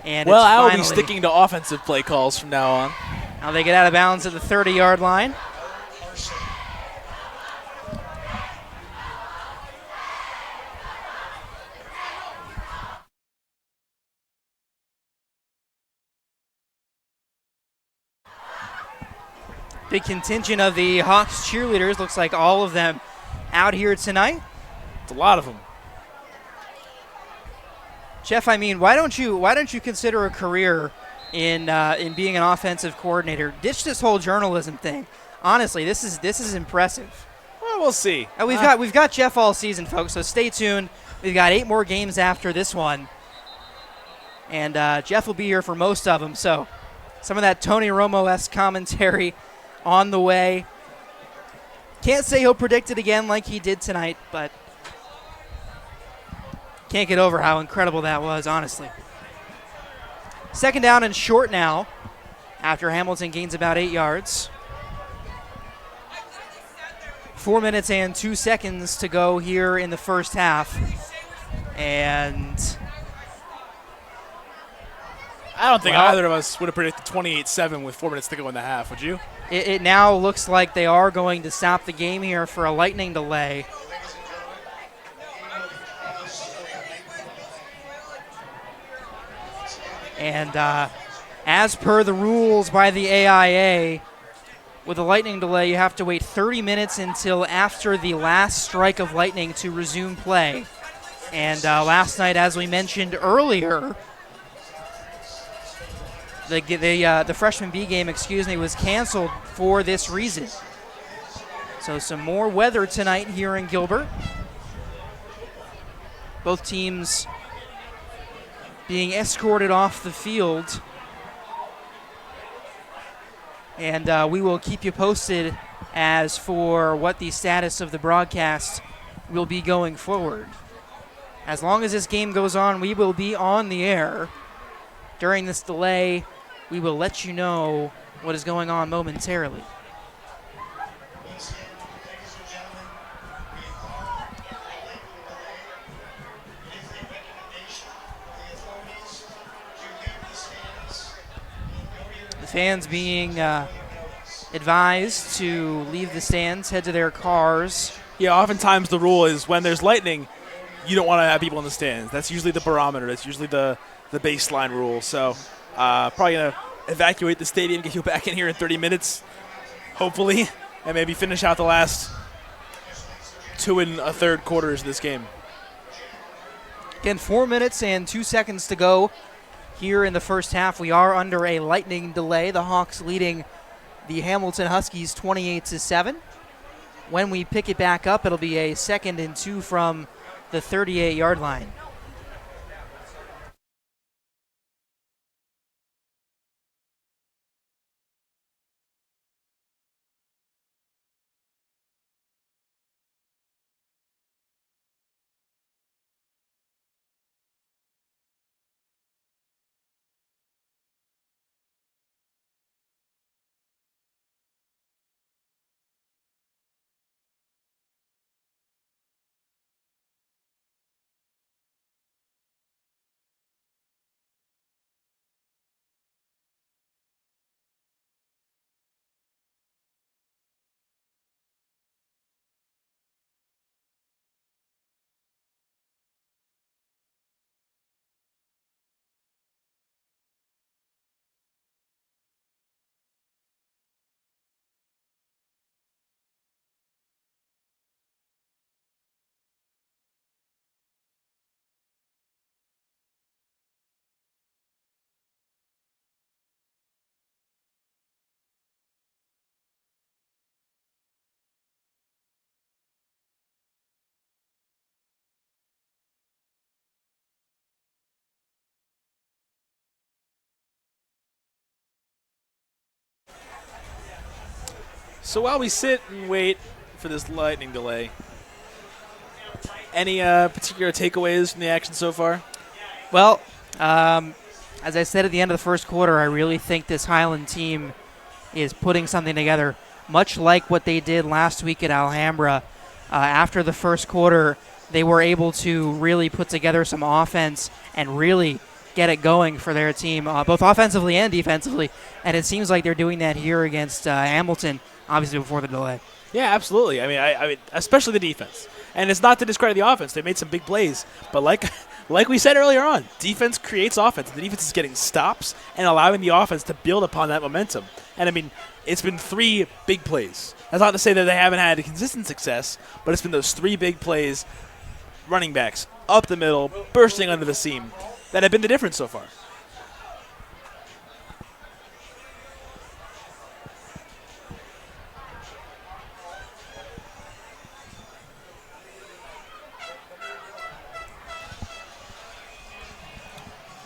And well, I will be sticking to offensive play calls from now on. Now they get out of bounds at the 30-yard line. Big contingent of the Hawks cheerleaders. Looks like all of them out here tonight. It's a lot of them. Jeff, I mean, why don't you consider a career in being an offensive coordinator? Ditch this whole journalism thing. Honestly, this is impressive. Well, we'll see. And we've got Jeff all season, folks. So stay tuned. We've got 8 more games after this one, and Jeff will be here for most of them. So some of that Tony Romo-esque commentary on the way. Can't say he'll predict it again like he did tonight, but can't get over how incredible that was, honestly. Second down and short now after Hamilton gains about 8 yards. 4 minutes and 2 seconds to go here in the first half. And I don't think either of us would have predicted 28-7 with 4 minutes to go in the half, would you? It now looks like they are going to stop the game here for a lightning delay. And as per the rules by the AIA, with a lightning delay, you have to wait 30 minutes until after the last strike of lightning to resume play. And last night, as we mentioned earlier, the freshman B game, was canceled for this reason. So some more weather tonight here in Gilbert. Both teams being escorted off the field. And we will keep you posted as for what the status of the broadcast will be going forward. As long as this game goes on, we will be on the air. During this delay, we will let you know what is going on momentarily. The fans being advised to leave the stands, head to their cars. Yeah, oftentimes the rule is when there's lightning, you don't want to have people in the stands. That's usually the barometer. That's usually the baseline rule. So probably going to evacuate the stadium, get you back in here in 30 minutes, hopefully, and maybe finish out the last 2 1/3 quarters of this game. Again, 4 minutes and 2 seconds to go here in the first half. We are under a lightning delay. The Hawks leading the Hamilton Huskies 28-7. When we pick it back up, it'll be a 2nd and 2 from the 38-yard line. So while we sit and wait for this lightning delay, any particular takeaways from the action so far? Well, as I said at the end of the first quarter, I really think this Highland team is putting something together, much like what they did last week at Alhambra. After the first quarter, they were able to really put together some offense and really get it going for their team, both offensively and defensively. And it seems like they're doing that here against Hamilton, obviously before the delay. Yeah, absolutely. I mean, especially the defense. And it's not to discredit the offense. They made some big plays. But like we said earlier on, defense creates offense. The defense is getting stops and allowing the offense to build upon that momentum. And, I mean, it's been 3 big plays. That's not to say that they haven't had consistent success, but it's been those 3 big plays, running backs, up the middle, bursting under the seam, that have been the difference so far.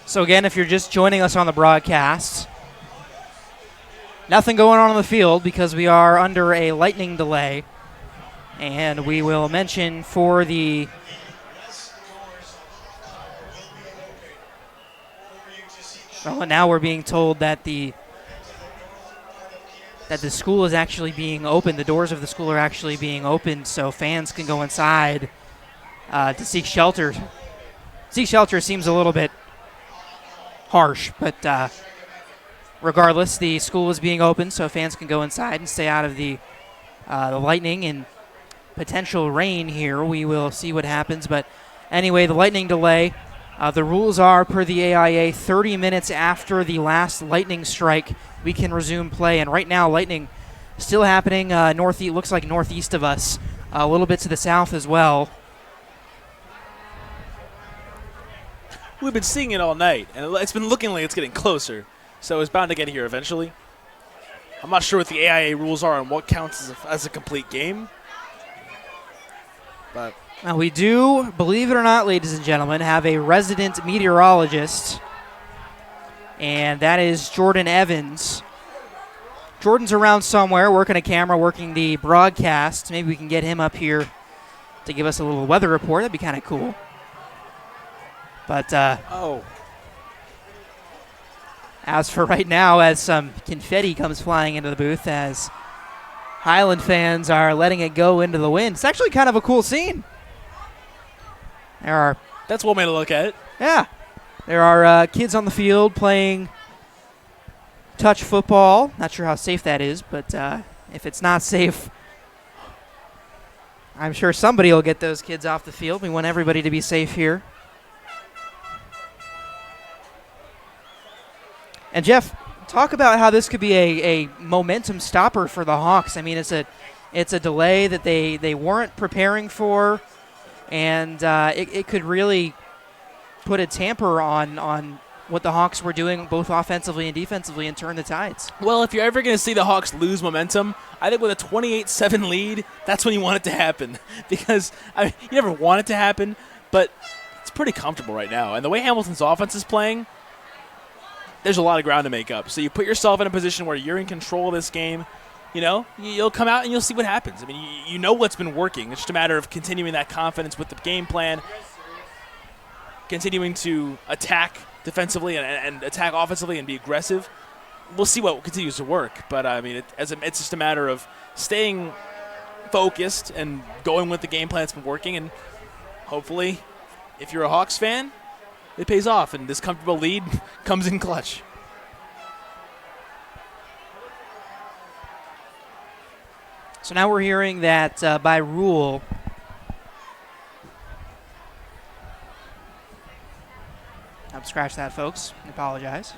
So again, if you're just joining us on the broadcast, nothing going on the field because we are under a lightning delay. And we will mention for the well, now we're being told that the school is actually being opened. The doors of the school are actually being opened, so fans can go inside to seek shelter. Seek shelter seems a little bit harsh, but regardless, the school is being opened, so fans can go inside and stay out of the lightning and potential rain here. We will see what happens, but anyway, the lightning delay. The rules are, per the AIA, 30 minutes after the last lightning strike, we can resume play. And right now, lightning still happening northeast. Looks like northeast of us, a little bit to the south as well. We've been seeing it all night, and it's been looking like it's getting closer. So it's bound to get here eventually. I'm not sure what the AIA rules are on what counts as a complete game. But now we do, believe it or not, ladies and gentlemen, have a resident meteorologist, and that is Jordan Evans. Jordan's around somewhere, working a camera, working the broadcast. Maybe we can get him up here to give us a little weather report. That'd be kind of cool. But as for right now, as some confetti comes flying into the booth, as Highland fans are letting it go into the wind. It's actually kind of a cool scene. That's one way to look at it. Yeah. There are kids on the field playing touch football. Not sure how safe that is, but if it's not safe, I'm sure somebody will get those kids off the field. We want everybody to be safe here. And Jeff, talk about how this could be a momentum stopper for the Hawks. I mean, it's a delay that they weren't preparing for, and it could really put a tamper on what the Hawks were doing both offensively and defensively and turn the tides. Well, if you're ever going to see the Hawks lose momentum, I think with a 28-7 lead, that's when you want it to happen. Because, I mean, you never want it to happen, but it's pretty comfortable right now. And the way Hamilton's offense is playing, there's a lot of ground to make up. So you put yourself in a position where you're in control of this game. You know, you'll come out and you'll see what happens. I mean, you know what's been working. It's just a matter of continuing that confidence with the game plan, continuing to attack defensively and attack offensively and be aggressive. We'll see what continues to work. But, I mean, it's just a matter of staying focused and going with the game plan that's been working. And hopefully, if you're a Hawks fan, it pays off, and this comfortable lead comes in clutch. So now we're hearing that by rule, scratch that, folks. I apologize.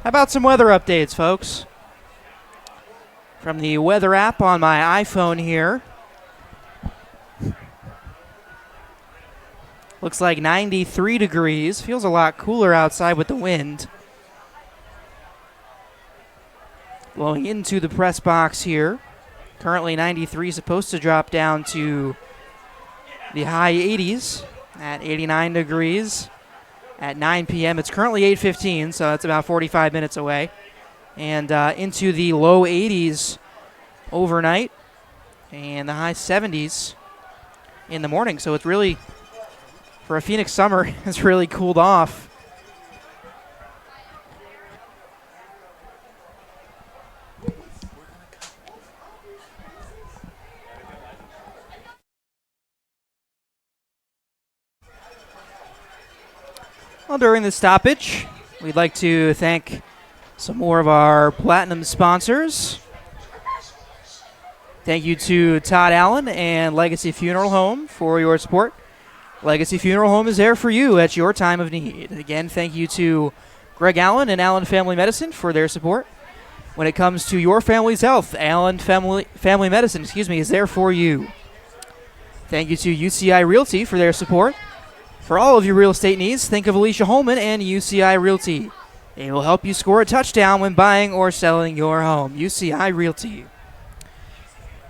How about some weather updates, folks? From the weather app on my iPhone here. Looks like 93 degrees. Feels a lot cooler outside with the wind. Blowing into the press box here. Currently 93, supposed to drop down to the high 80s at 89 degrees. At 9 p.m. It's currently 8:15, so that's about 45 minutes away. And into the low 80s overnight and the high 70s in the morning. So it's really, for a Phoenix summer, it's really cooled off. Well, during this stoppage, we'd like to thank some more of our platinum sponsors. Thank you to Todd Allen and Legacy Funeral Home for your support. Legacy Funeral Home is there for you at your time of need. Again, thank you to Greg Allen and Allen Family Medicine for their support. When it comes to your family's health, Allen Family Medicine, is there for you. Thank you to UCI Realty for their support. For all of your real estate needs, think of Alicia Holman and UCI Realty. They will help you score a touchdown when buying or selling your home. UCI Realty.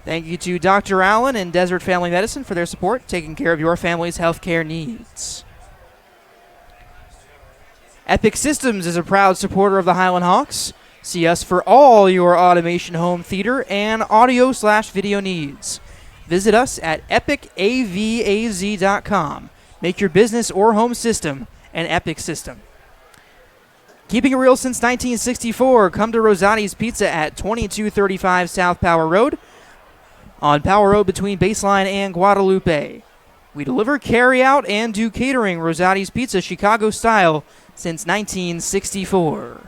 Thank you to Dr. Allen and Desert Family Medicine for their support, taking care of your family's healthcare needs. Epic Systems is a proud supporter of the Highland Hawks. See us for all your automation home theater and audio/video needs. Visit us at epicavaz.com. Make your business or home system an Epic system. Keeping it real since 1964, come to Rosati's Pizza at 2235 South Power Road, on Power Road between Baseline and Guadalupe. We deliver, carry out, and do catering. Rosati's Pizza, Chicago style, since 1964.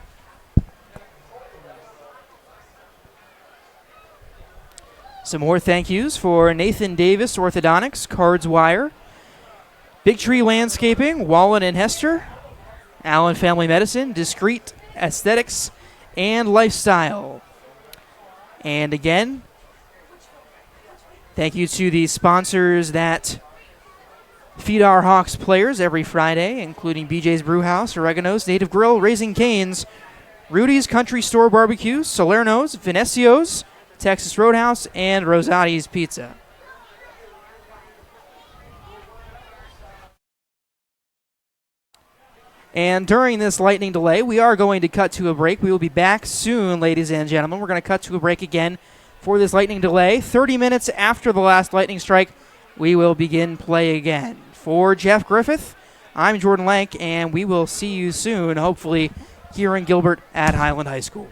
Some more thank yous for Nathan Davis Orthodontics, Cards Wire, Big Tree Landscaping, Wallen and Hester, Allen Family Medicine, Discreet Aesthetics, and Lifestyle. And again, thank you to the sponsors that feed our Hawks players every Friday, including BJ's Brewhouse, Oregano's, Native Grill, Raising Cane's, Rudy's Country Store Barbecue, Salerno's, Venecio's, Texas Roadhouse, and Rosati's Pizza. And during this lightning delay, we are going to cut to a break. We will be back soon, ladies and gentlemen. We're going to cut to a break again for this lightning delay. 30 minutes after the last lightning strike, we will begin play again. For Jeff Griffith, I'm Jordan Lank, and we will see you soon, hopefully, here in Gilbert at Highland High School.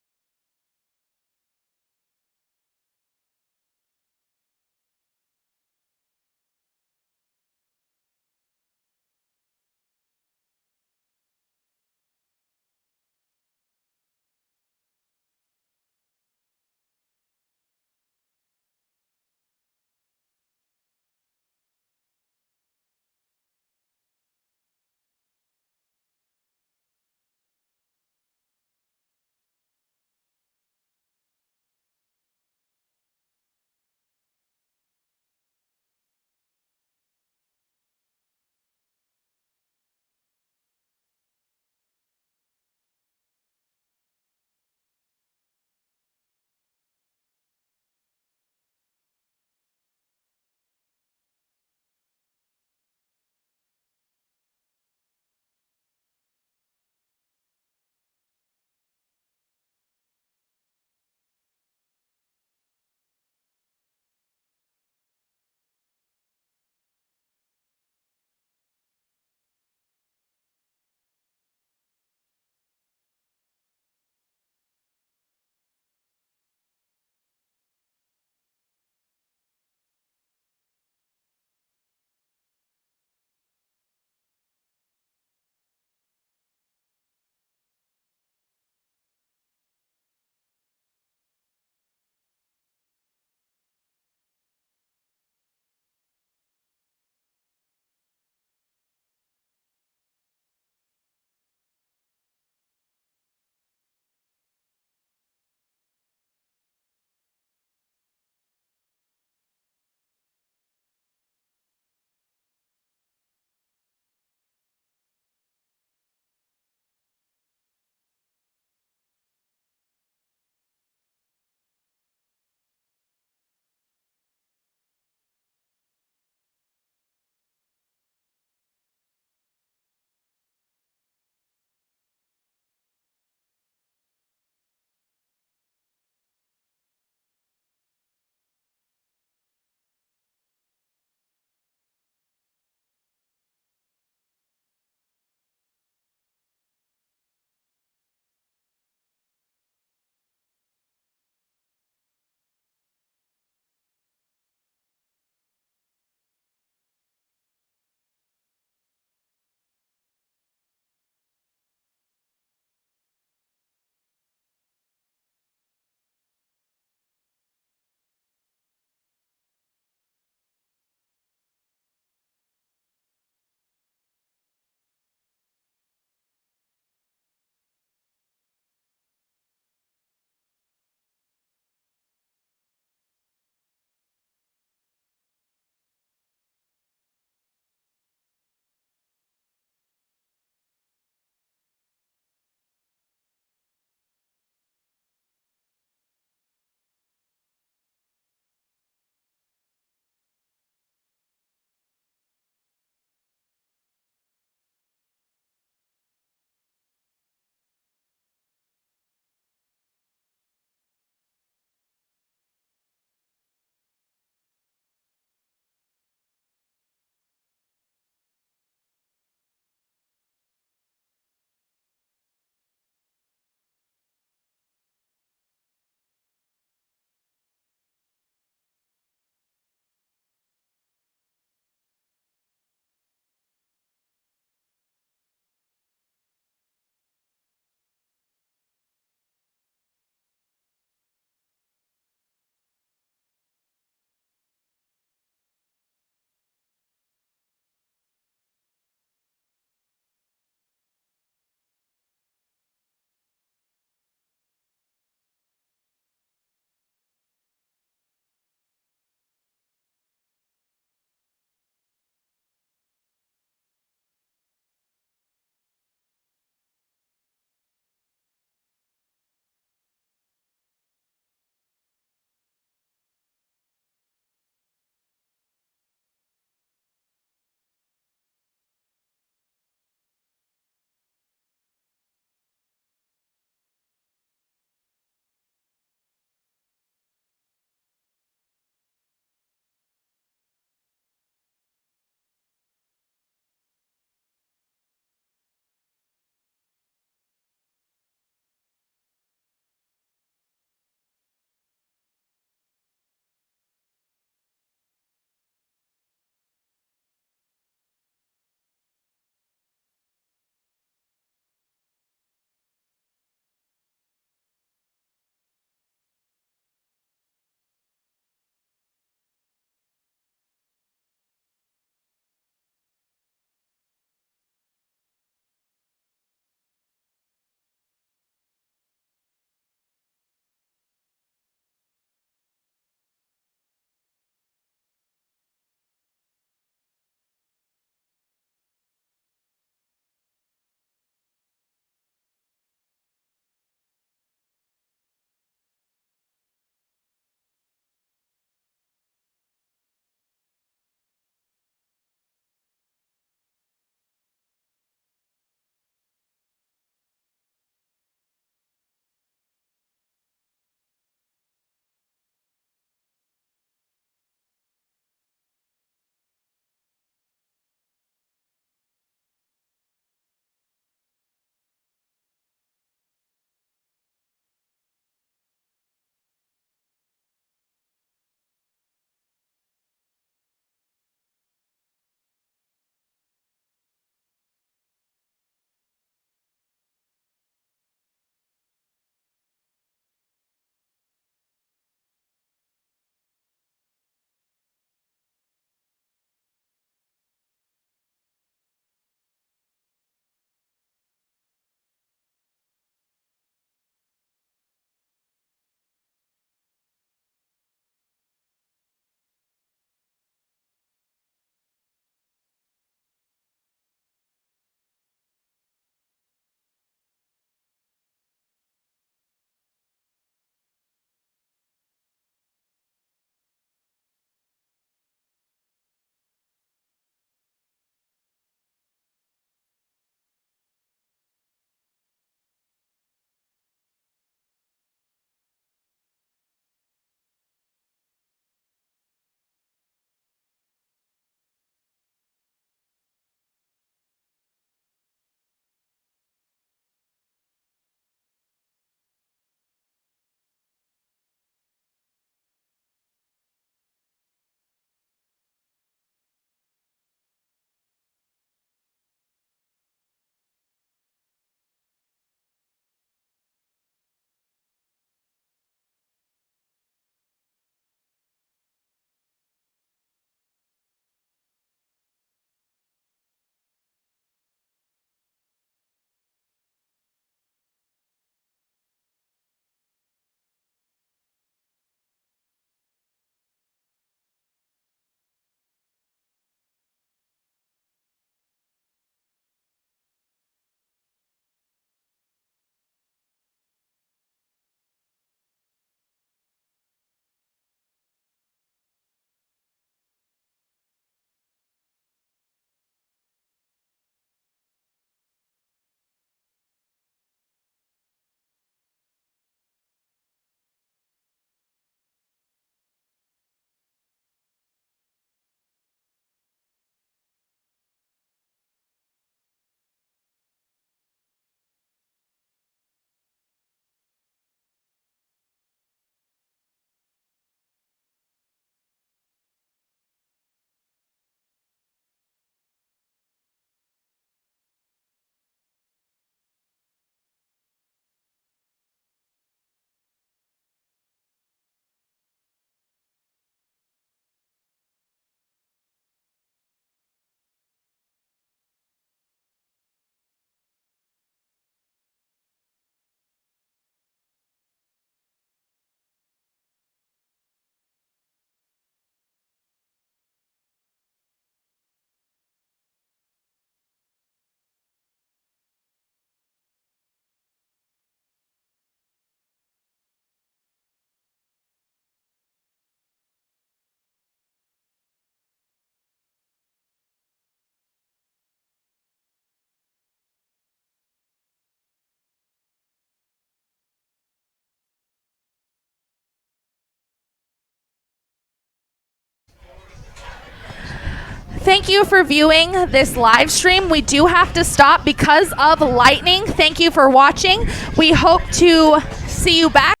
thank you for viewing this live stream. We do have to stop because of lightning. Thank you for watching. We hope to see you back.